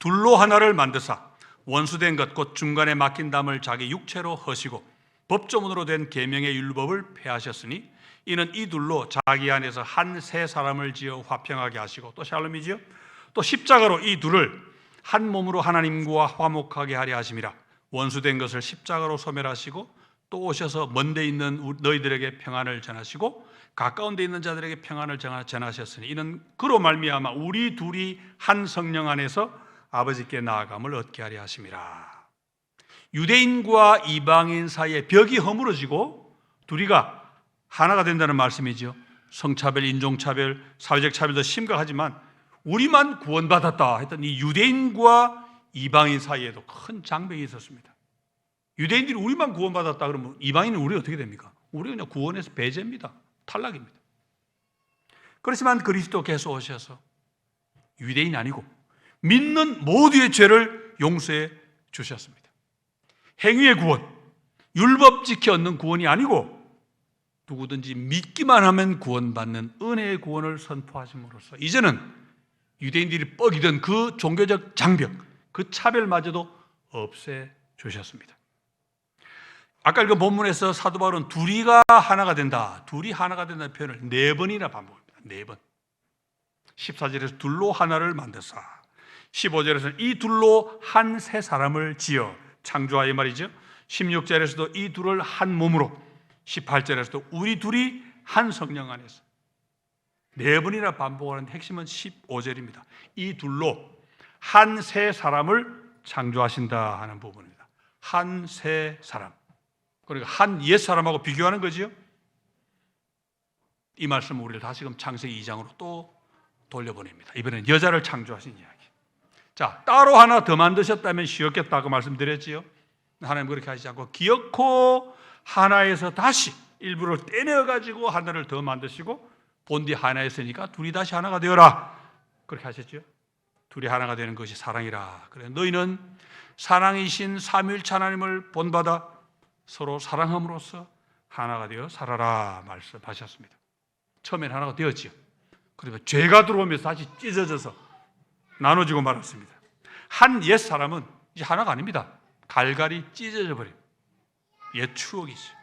S1: 둘로 하나를 만드사 원수된 것 곧 중간에 막힌 담을 자기 육체로 허시고 법조문으로 된 계명의 율법을 폐하셨으니 이는 이 둘로 자기 안에서 한 새 사람을 지어 화평하게 하시고, 또 샬롬이지요. 또 십자가로 이 둘을 한 몸으로 하나님과 화목하게 하려 하심이라. 원수된 것을 십자가로 소멸하시고 또 오셔서 먼데 있는 너희들에게 평안을 전하시고 가까운 데 있는 자들에게 평안을 전하셨으니 이는 그로 말미암아 우리 둘이 한 성령 안에서 아버지께 나아감을 얻게 하려 하심이라. 유대인과 이방인 사이에 벽이 허물어지고 둘이가 하나가 된다는 말씀이죠. 성차별, 인종차별, 사회적 차별도 심각하지만 우리만 구원받았다 했던 이 유대인과 이방인 사이에도 큰 장벽이 있었습니다. 유대인들이 우리만 구원받았다 그러면 이방인은 우리 어떻게 됩니까? 우리 그냥 구원에서 배제입니다. 탈락입니다. 그렇지만 그리스도께서 오셔서 유대인이 아니고 믿는 모두의 죄를 용서해 주셨습니다. 행위의 구원, 율법 지켜 얻는 구원이 아니고 누구든지 믿기만 하면 구원받는 은혜의 구원을 선포하심으로써 이제는 유대인들이 뻐기던 그 종교적 장벽, 그 차별마저도 없애 주셨습니다. 아까 읽은 본문에서 사도 바울은 둘이가 하나가 된다, 둘이 하나가 된다는 표현을 4번이나 반복합니다. 4번. 14절에서 둘로 하나를 만드사, 15절에서는 이 둘로 한 새 사람을 지어 창조하여 말이죠. 16절에서도 이 둘을 한 몸으로, 18절에서도 우리 둘이 한 성령 안에서 4번이나 반복하는 핵심은 15절입니다. 이 둘로 한 새 사람을 창조하신다 하는 부분입니다. 한 새 사람, 그러니까 한 옛 사람하고 비교하는 거지요. 이 말씀은 우리를 다시금 창세기 2장으로 또 돌려보냅니다. 이번엔 여자를 창조하신 이야기. 자, 따로 하나 더 만드셨다면 쉬웠겠다고 말씀드렸지요. 하나님 그렇게 하시지 않고 기어코 하나에서 다시 일부를 떼내어가지고 하나를 더 만드시고 본디 하나였으니까 둘이 다시 하나가 되어라, 그렇게 하셨죠. 둘이 하나가 되는 것이 사랑이라. 그래, 너희는 사랑이신 삼위일체 하나님을 본받아 서로 사랑함으로써 하나가 되어 살아라 말씀하셨습니다. 처음엔 하나가 되었지요. 그러면 죄가 들어오면서 다시 찢어져서 나눠지고 말았습니다. 한 옛 사람은 이제 하나가 아닙니다. 갈갈이 찢어져 버려요. 옛 추억이죠.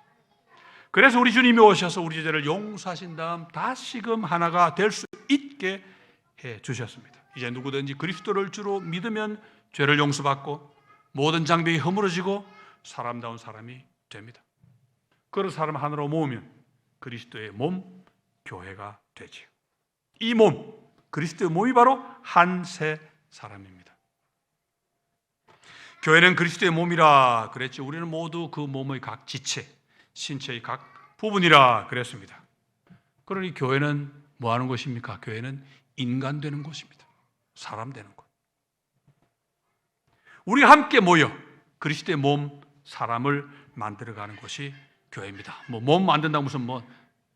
S1: 그래서 우리 주님이 오셔서 우리 죄를 용서하신 다음 다시금 하나가 될 수 있게 해 주셨습니다. 이제 누구든지 그리스도를 주로 믿으면 죄를 용서받고 모든 장벽이 허물어지고 사람다운 사람이 됩니다. 그런 사람 하나로 모으면 그리스도의 몸, 교회가 되지요. 이 몸, 그리스도의 몸이 바로 한 세 사람입니다. 교회는 그리스도의 몸이라 그랬죠. 우리는 모두 그 몸의 각 지체, 신체의 각 부분이라 그랬습니다. 그러니 교회는 뭐 하는 곳입니까? 교회는 인간 되는 곳입니다. 사람 되는 곳. 우리가 함께 모여 그리스도의 몸, 사람을 만들어가는 곳이 교회입니다. 몸 만든다고 무슨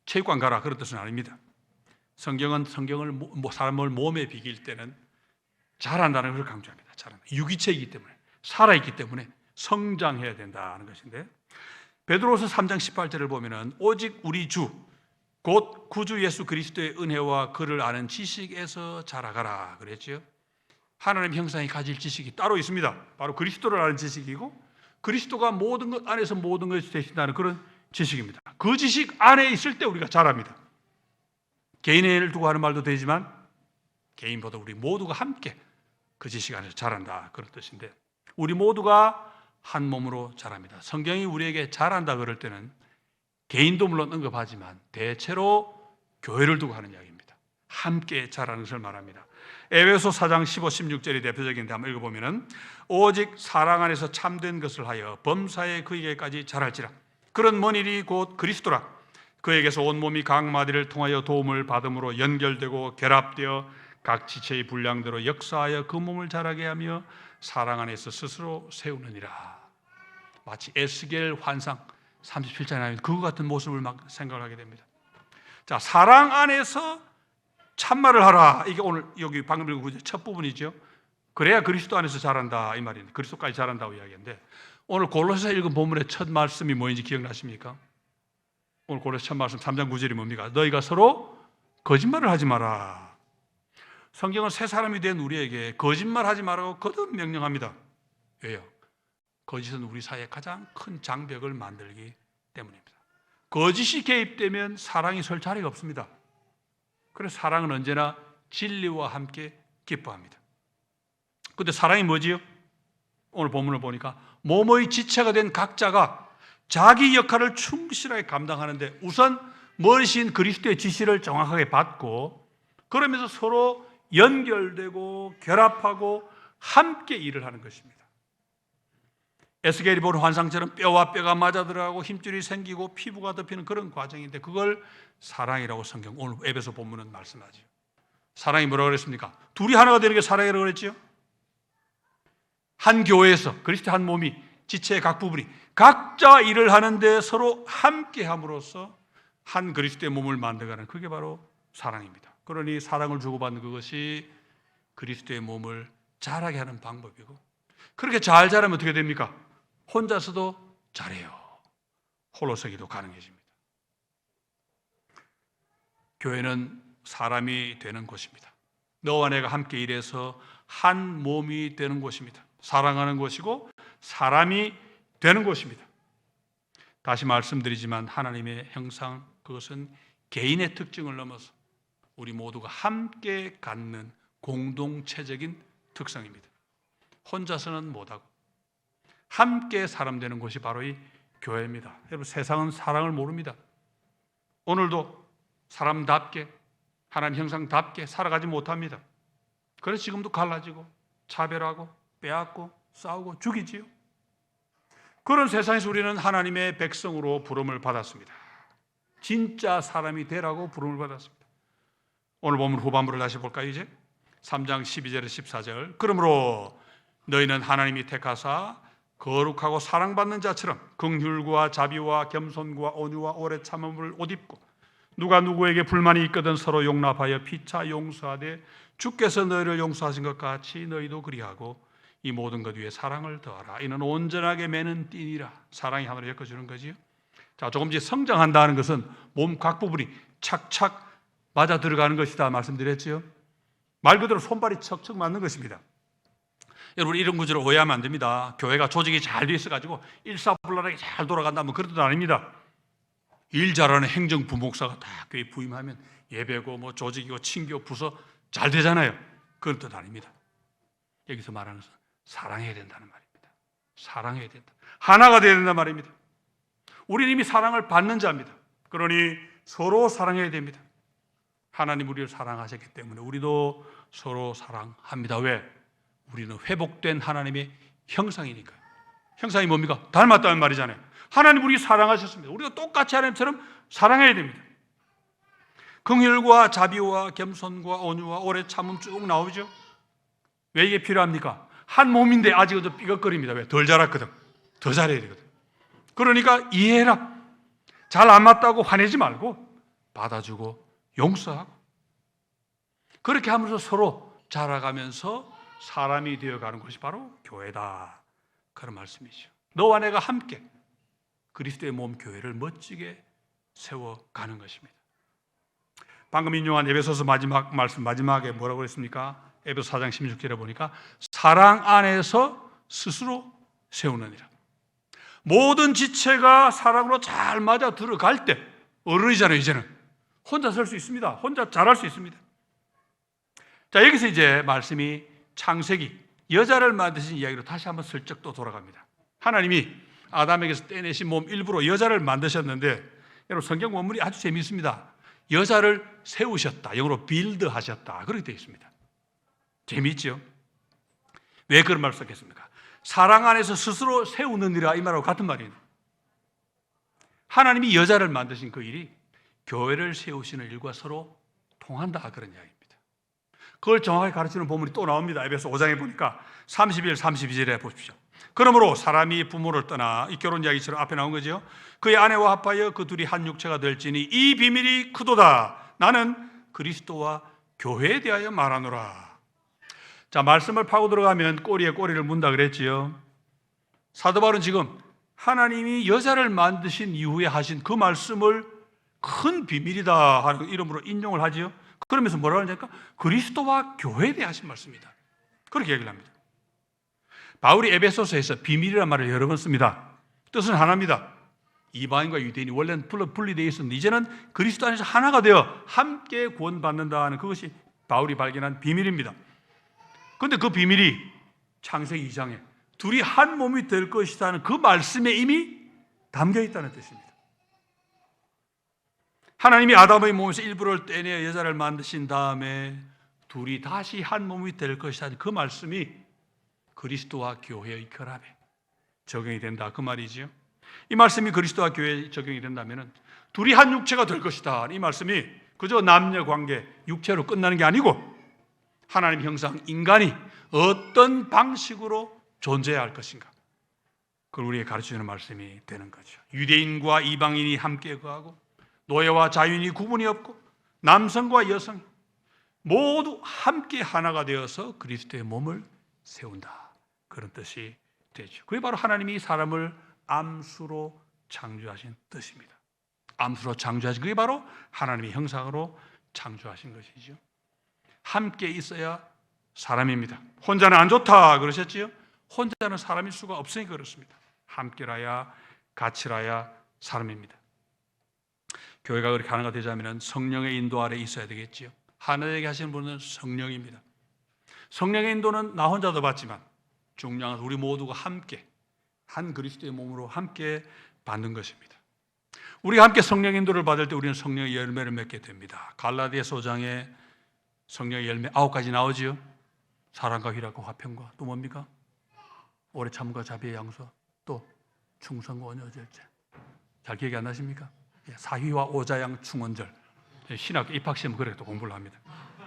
S1: 체육관 가라 그런 뜻은 아닙니다. 성경을 사람을 몸에 비길 때는 자란다는 것을 강조합니다. 자란다. 유기체이기 때문에 살아있기 때문에 성장해야 된다는 것인데, 베드로서 3장 18절을 보면은 오직 우리 주 곧 구주 예수 그리스도의 은혜와 그를 아는 지식에서 자라가라 그랬죠. 하나님 형상이 가질 지식이 따로 있습니다. 바로 그리스도를 아는 지식이고, 그리스도가 모든 것 안에서 모든 것이 되신다는 그런 지식입니다. 그 지식 안에 있을 때 우리가 자랍니다. 개인을 두고 하는 말도 되지만 개인보다 우리 모두가 함께 그 지식 안에서 자란다 그런 뜻인데, 우리 모두가 한 몸으로 자랍니다. 성경이 우리에게 자란다 그럴 때는 개인도 물론 언급하지만 대체로 교회를 두고 하는 이야기입니다. 함께 자라는 것을 말합니다. 에베소 4장 15, 16절이 대표적인데 한번 읽어보면, 오직 사랑 안에서 참된 것을 하여 범사에 그에게까지 자랄지라. 그런 먼 일이 곧 그리스도라. 그에게서 온 몸이 각 마디를 통하여 도움을 받음으로 연결되고 결합되어 각 지체의 분량대로 역사하여 그 몸을 자라게 하며 사랑 안에서 스스로 세우느니라. 마치 에스겔 환상 37장에 나오는 그와 같은 모습을 막 생각을 하게 됩니다. 자, 사랑 안에서 참말을 하라. 이게 오늘 여기 방금 읽은 첫 부분이죠. 그래야 그리스도 안에서 자란다 이 말인데, 그리스도까지 자란다고 이야기했는데, 오늘 골로새서 읽은 본문의 첫 말씀이 뭐인지 기억나십니까? 오늘 골로새 첫 말씀 3장 9절이 뭡니까? 너희가 서로 거짓말을 하지 마라. 성경은 새 사람이 된 우리에게 거짓말하지 말라고 거듭 명령합니다. 왜요? 거짓은 우리 사이에 가장 큰 장벽을 만들기 때문입니다. 거짓이 개입되면 사랑이 설 자리가 없습니다. 그래서 사랑은 언제나 진리와 함께 기뻐합니다. 그런데 사랑이 뭐지요? 오늘 본문을 보니까 몸의 지체가 된 각자가 자기 역할을 충실하게 감당하는데, 우선 머리신 그리스도의 지시를 정확하게 받고, 그러면서 서로 연결되고 결합하고 함께 일을 하는 것입니다. 에스겔이 본 환상처럼 뼈와 뼈가 맞아 들어가고 힘줄이 생기고 피부가 덮이는 그런 과정인데, 그걸 사랑이라고 성경 오늘 에베소 본문은 말씀하죠. 사랑이 뭐라고 그랬습니까? 둘이 하나가 되는 게 사랑이라고 그랬죠. 한 교회에서 그리스도 한 몸이 지체의 각 부분이 각자 일을 하는데 서로 함께 함으로써 한 그리스도의 몸을 만들어가는, 그게 바로 사랑입니다. 그러니 사랑을 주고받는 그것이 그리스도의 몸을 자라게 하는 방법이고, 그렇게 잘 자라면 어떻게 됩니까? 혼자서도 잘해요. 홀로 서기도 가능해집니다. 교회는 사람이 되는 곳입니다. 너와 내가 함께 일해서 한 몸이 되는 곳입니다. 사랑하는 곳이고 사람이 되는 곳입니다. 다시 말씀드리지만 하나님의 형상, 그것은 개인의 특징을 넘어서 우리 모두가 함께 갖는 공동체적인 특성입니다. 혼자서는 못하고 함께 사람 되는 곳이 바로 이 교회입니다. 여러분, 세상은 사랑을 모릅니다. 오늘도 사람답게 하나님 형상답게 살아가지 못합니다. 그래서 지금도 갈라지고 차별하고 빼앗고 싸우고 죽이지요. 그런 세상에서 우리는 하나님의 백성으로 부름을 받았습니다. 진짜 사람이 되라고 부름을 받았습니다. 오늘 보면 후반부를 다시 볼까요? 이제 3장 12절에서 14절. 그러므로 너희는 하나님이 택하사 거룩하고 사랑받는 자처럼 긍휼과 자비와 겸손과 온유와 오래 참음을 옷 입고, 누가 누구에게 불만이 있거든 서로 용납하여 피차 용서하되 주께서 너희를 용서하신 것 같이 너희도 그리하고 이 모든 것 위에 사랑을 더하라. 이는 온전하게 매는 띠니라. 사랑이 하나로 엮어주는 거지요. 자, 조금씩 성장한다는 것은 몸 각 부분이 착착 맞아 들어가는 것이다 말씀드렸지요. 말 그대로 손발이 척척 맞는 것입니다. 여러분, 이런 구조를 오해하면 안 됩니다. 교회가 조직이 잘 돼 있어가지고 일사불란하게 잘 돌아간다, 뭐 그런 뜻 아닙니다. 일 잘하는 행정 부목사가 다 교회 부임하면 예배고 뭐 조직이고 친교 부서 잘 되잖아요. 그런 뜻 아닙니다. 여기서 말하는 것은 사랑해야 된다는 말입니다. 사랑해야 된다. 하나가 되어야 된다는 말입니다. 우리는 이미 사랑을 받는 자입니다. 그러니 서로 사랑해야 됩니다. 하나님 우리를 사랑하셨기 때문에 우리도 서로 사랑합니다. 왜? 우리는 회복된 하나님의 형상이니까요. 형상이 뭡니까? 닮았다는 말이잖아요. 하나님 우리 사랑하셨습니다. 우리도 똑같이 하나님처럼 사랑해야 됩니다. 긍휼과 자비와 겸손과 온유와 오래 참음 쭉 나오죠. 왜 이게 필요합니까? 한 몸인데 아직은 삐걱거립니다. 왜? 덜 자랐거든. 더 잘해야 되거든. 그러니까 이해해라. 잘 안 맞다고 화내지 말고 받아주고 용서하고 그렇게 하면서 서로 자라가면서 사람이 되어가는 것이 바로 교회다. 그런 말씀이죠. 너와 내가 함께 그리스도의 몸 교회를 멋지게 세워가는 것입니다. 방금 인용한 에베소서 마지막 말씀 마지막에 뭐라고 그랬습니까? 에베소 4장 16절에 보니까 사랑 안에서 스스로 세우느니라. 모든 지체가 사랑으로 잘 맞아 들어갈 때 어른이잖아요. 이제는 혼자 설 수 있습니다. 혼자 잘할 수 있습니다. 자, 여기서 이제 말씀이 창세기 여자를 만드신 이야기로 다시 한번 슬쩍 또 돌아갑니다. 하나님이 아담에게서 떼내신 몸 일부로 여자를 만드셨는데 여러분 성경 원문이 아주 재미있습니다. 여자를 세우셨다. 영어로 빌드하셨다. 그렇게 되어 있습니다. 재미있죠? 왜 그런 말을 썼겠습니까? 사랑 안에서 스스로 세우느니라 이 말하고 같은 말이에요. 하나님이 여자를 만드신 그 일이 교회를 세우시는 일과 서로 통한다 그런 이야기입니다. 그걸 정확하게 가르치는 본문이 또 나옵니다. 에베소 5장에 보니까 31, 32절에 보십시오. 그러므로 사람이 부모를 떠나 이 결혼 이야기처럼 앞에 나온 거죠. 그의 아내와 합하여 그 둘이 한 육체가 될지니 이 비밀이 크도다. 나는 그리스도와 교회에 대하여 말하노라. 자, 말씀을 파고 들어가면 꼬리에 꼬리를 문다 그랬지요. 사도 바울은 지금 하나님이 여자를 만드신 이후에 하신 그 말씀을 큰 비밀이다 하는 이름으로 인용을 하지요. 그러면서 뭐라고 하니까 그리스도와 교회에 대해 하신 말씀이다. 그렇게 얘기를 합니다. 바울이 에베소서에서 비밀이라는 말을 여러 번 씁니다. 뜻은 하나입니다. 이방인과 유대인이 원래는 분리되어 있었는데 이제는 그리스도 안에서 하나가 되어 함께 구원받는다는 그것이 바울이 발견한 비밀입니다. 그런데 그 비밀이 창세기 2장에 둘이 한 몸이 될 것이라는 그 말씀에 이미 담겨 있다는 뜻입니다. 하나님이 아담의 몸에서 일부를 떼내어 여자를 만드신 다음에 둘이 다시 한 몸이 될 것이라는 그 말씀이 그리스도와 교회의 결합에 적용이 된다 그 말이지요. 이 말씀이 그리스도와 교회에 적용이 된다면 둘이 한 육체가 될 것이다. 이 말씀이 그저 남녀 관계 육체로 끝나는 게 아니고 하나님 형상 인간이 어떤 방식으로 존재해야 할 것인가 그걸 우리에게 가르치는 말씀이 되는 거죠. 유대인과 이방인이 함께 거하고 노예와 자유인이 구분이 없고 남성과 여성 모두 함께 하나가 되어서 그리스도의 몸을 세운다 그런 뜻이 되죠. 그게 바로 하나님이 사람을 암수로 창조하신 뜻입니다. 암수로 창조하신 그게 바로 하나님의 형상으로 창조하신 것이죠. 함께 있어야 사람입니다. 혼자는 안 좋다 그러셨지요? 혼자는 사람일 수가 없으니까 그렇습니다. 함께라야 같이라야 사람입니다. 교회가 그렇게 하나가 되자면 성령의 인도 아래 있어야 되겠지요. 하나 되게 하시는 분은 성령입니다. 성령의 인도는 나 혼자도 받지만 중요한 것은 우리 모두가 함께 한 그리스도의 몸으로 함께 받는 것입니다. 우리가 함께 성령의 인도를 받을 때 우리는 성령의 열매를 맺게 됩니다. 갈라디아서 5장에 성령의 열매 9가지 나오지요. 사랑과 희락과 화평과 또 뭡니까? 오래 참음과 자비의 양수 또 충성과 온유와 절제. 잘 기억이 안 나십니까? 사휘와 오자양 충원절. 신학교 입학시험 그렇게 또 공부를 합니다.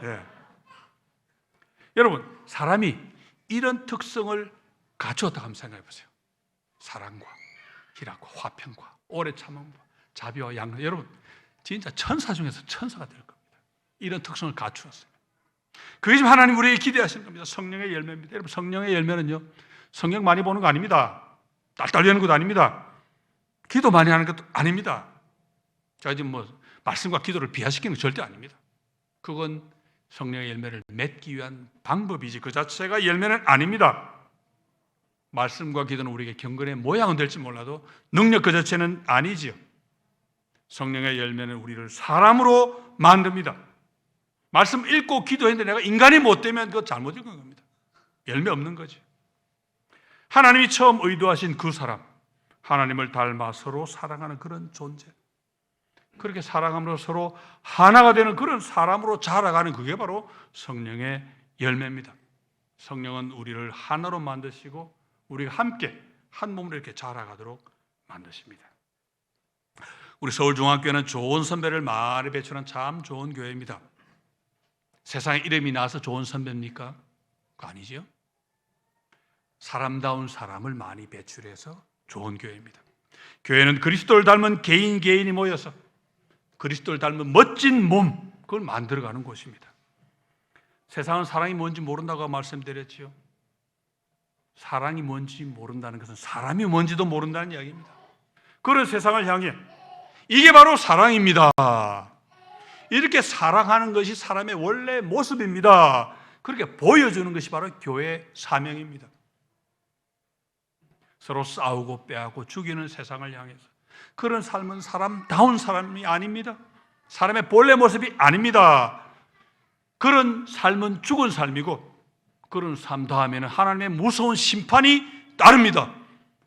S1: 예. 여러분 사람이 이런 특성을 갖추었다 한번 생각해 보세요. 사랑과 희락과 화평과 오래 참음과 자비와 양수. 여러분 진짜 천사 중에서 천사가 될 겁니다. 이런 특성을 갖추었어요. 그게 지금 하나님 우리에게 기대하시는 겁니다. 성령의 열매입니다. 여러분 성령의 열매는요 성경 많이 보는 거 아닙니다. 딸딸 되는 것도 아닙니다. 기도 많이 하는 것도 아닙니다. 제가 지금 뭐 말씀과 기도를 비하시키는 건 절대 아닙니다. 그건 성령의 열매를 맺기 위한 방법이지 그 자체가 열매는 아닙니다. 말씀과 기도는 우리에게 경건의 모양은 될지 몰라도 능력 그 자체는 아니지요. 성령의 열매는 우리를 사람으로 만듭니다. 말씀 읽고 기도했는데 내가 인간이 못 되면 그거 잘못 읽은 겁니다. 열매 없는 거지. 하나님이 처음 의도하신 그 사람, 하나님을 닮아 서로 사랑하는 그런 존재, 그렇게 사랑함으로 서로 하나가 되는 그런 사람으로 자라가는 그게 바로 성령의 열매입니다. 성령은 우리를 하나로 만드시고 우리가 함께 한 몸으로 이렇게 자라가도록 만드십니다. 우리 서울중앙교회는 좋은 선배를 많이 배출한 참 좋은 교회입니다. 세상에 이름이 나서 좋은 선배입니까? 그거 아니죠. 사람다운 사람을 많이 배출해서 좋은 교회입니다. 교회는 그리스도를 닮은 개인이 모여서 그리스도를 닮은 멋진 몸, 그걸 만들어가는 곳입니다. 세상은 사랑이 뭔지 모른다고 말씀드렸지요. 사랑이 뭔지 모른다는 것은 사람이 뭔지도 모른다는 이야기입니다. 그런 세상을 향해 이게 바로 사랑입니다. 이렇게 사랑하는 것이 사람의 원래 모습입니다. 그렇게 보여주는 것이 바로 교회의 사명입니다. 서로 싸우고 빼앗고 죽이는 세상을 향해서 그런 삶은 사람다운 사람이 아닙니다. 사람의 본래 모습이 아닙니다. 그런 삶은 죽은 삶이고 그런 삶 다음에는 하나님의 무서운 심판이 따릅니다.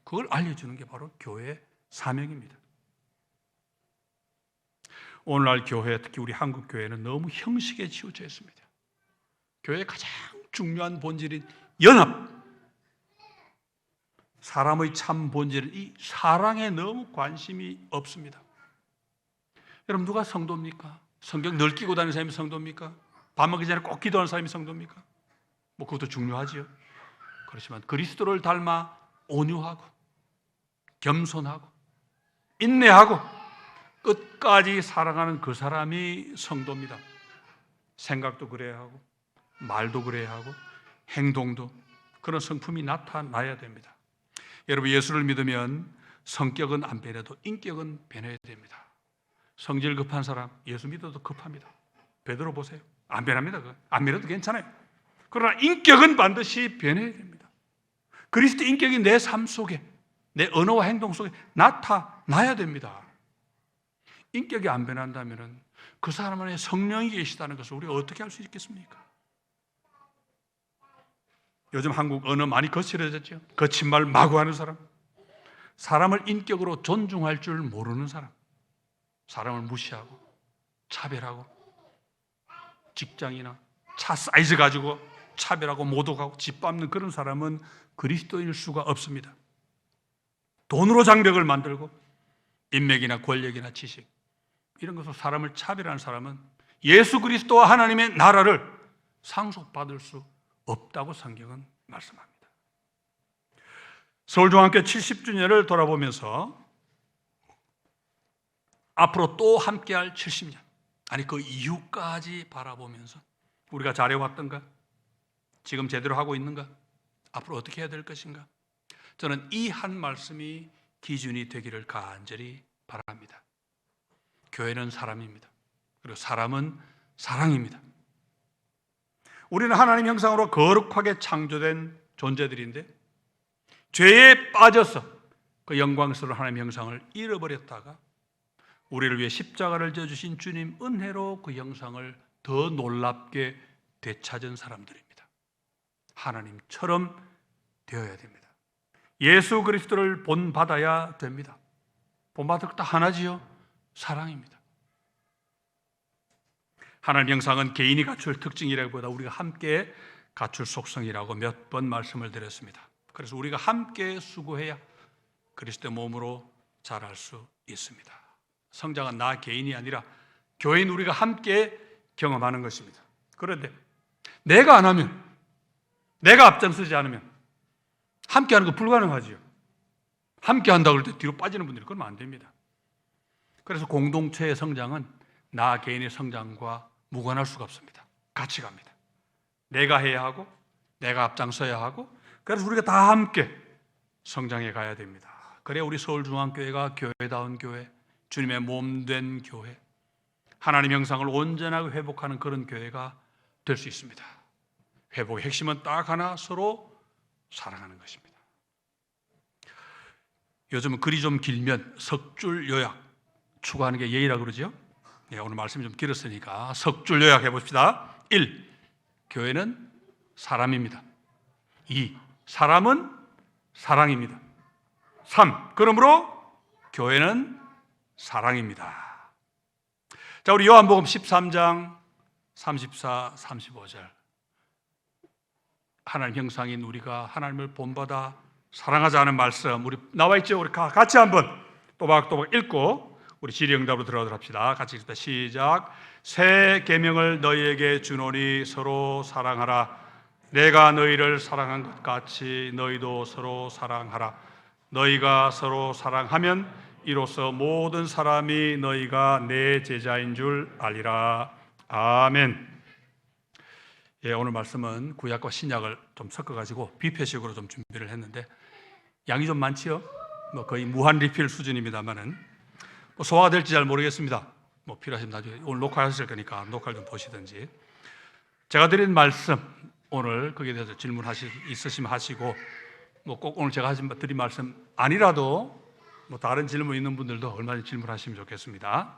S1: 그걸 알려주는 게 바로 교회의 사명입니다. 오늘날 교회, 특히 우리 한국 교회는 너무 형식에 치우쳐 있습니다. 교회의 가장 중요한 본질인 연합, 사람의 참 본질은 이 사랑에 너무 관심이 없습니다. 여러분, 누가 성도입니까? 성경 늘 끼고 다니는 사람이 성도입니까? 밥 먹기 전에 꼭 기도하는 사람이 성도입니까? 뭐 그것도 중요하지요. 그렇지만 그리스도를 닮아 온유하고 겸손하고 인내하고 끝까지 사랑하는 그 사람이 성도입니다. 생각도 그래야 하고 말도 그래야 하고 행동도 그런 성품이 나타나야 됩니다. 여러분, 예수를 믿으면 성격은 안 변해도 인격은 변해야 됩니다. 성질 급한 사람 예수 믿어도 급합니다. 베드로 보세요. 안 변합니다. 안 변해도 괜찮아요. 그러나 인격은 반드시 변해야 됩니다. 그리스도 인격이 내 삶 속에, 내 언어와 행동 속에 나타나야 됩니다. 인격이 안 변한다면 그 사람 안에 성령이 계시다는 것을 우리가 어떻게 할 수 있겠습니까? 요즘 한국 언어 많이 거칠어졌죠. 거친 말 마구 하는 사람, 사람을 인격으로 존중할 줄 모르는 사람, 사람을 무시하고 차별하고 직장이나 차 사이즈 가지고 차별하고 모독하고 짓밟는 그런 사람은 그리스도인일 수가 없습니다. 돈으로 장벽을 만들고 인맥이나 권력이나 지식 이런 것으로 사람을 차별하는 사람은 예수 그리스도와 하나님의 나라를 상속받을 수 없다고 성경은 말씀합니다. 서울중앙교회 70주년을 돌아보면서 앞으로 또 함께할 70년, 아니 그 이후까지 바라보면서 우리가 잘해왔던가? 지금 제대로 하고 있는가? 앞으로 어떻게 해야 될 것인가? 저는 이 한 말씀이 기준이 되기를 간절히 바랍니다. 교회는 사람입니다. 그리고 사람은 사랑입니다. 우리는 하나님 형상으로 거룩하게 창조된 존재들인데 죄에 빠져서 그 영광스러운 하나님 형상을 잃어버렸다가 우리를 위해 십자가를 져주신 주님 은혜로 그 형상을 더 놀랍게 되찾은 사람들입니다. 하나님처럼 되어야 됩니다. 예수 그리스도를 본받아야 됩니다. 본받을 것 다 하나지요. 사랑입니다. 하나님 형상은 개인이 갖출 특징이라기보다 우리가 함께 갖출 속성이라고 몇 번 말씀을 드렸습니다. 그래서 우리가 함께 수고해야 그리스도의 몸으로 자랄 수 있습니다. 성장은 나 개인이 아니라 교회인 우리가 함께 경험하는 것입니다. 그런데 내가 안 하면, 내가 앞장서지 않으면 함께 하는 거 불가능하지요. 함께 한다고 할 때 뒤로 빠지는 분들이 그러면 안 됩니다. 그래서 공동체의 성장은 나 개인의 성장과 무관할 수가 없습니다. 같이 갑니다. 내가 해야 하고 내가 앞장서야 하고 그래서 우리가 다 함께 성장해 가야 됩니다. 그래야 우리 서울중앙교회가 교회다운 교회, 주님의 몸된 교회, 하나님 형상을 온전하게 회복하는 그런 교회가 될 수 있습니다. 회복의 핵심은 딱 하나, 서로 사랑하는 것입니다. 요즘은 글이 좀 길면 석 줄 요약, 추구하는 게 예의라 그러죠. 네, 오늘 말씀이 좀 길었으니까 석 줄 요약해 봅시다. 1. 교회는 사람입니다. 2. 사람은 사랑입니다. 3. 그러므로 교회는 사랑입니다. 자, 우리 요한복음 13장 34, 35절. 하나님 형상인 우리가 하나님을 본받아 사랑하자는 말씀 우리 나와 있죠. 우리 같이 한번 또박또박 읽고 우리 질의응답으로 들어가도록 합시다. 같이 읽습니다. 시작. 새 계명을 너희에게 주노니 서로 사랑하라. 내가 너희를 사랑한 것 같이 너희도 서로 사랑하라. 너희가 서로 사랑하면 이로써 모든 사람이 너희가 내 제자인 줄 알리라. 아멘. 예, 오늘 말씀은 구약과 신약을 좀 섞어가지고 뷔페식으로 좀 준비를 했는데 양이 좀 많지요? 뭐 거의 무한 리필 수준입니다만은 뭐 소화가 될지 잘 모르겠습니다. 뭐 필요하시면 나중에 오늘 녹화하실 거니까 녹화를 좀 보시든지. 제가 드린 말씀 오늘 거기에 대해서 있으시면 하시고 뭐 꼭 오늘 제가 드린 말씀 아니라도 뭐 다른 질문 있는 분들도 얼마든지 질문하시면 좋겠습니다.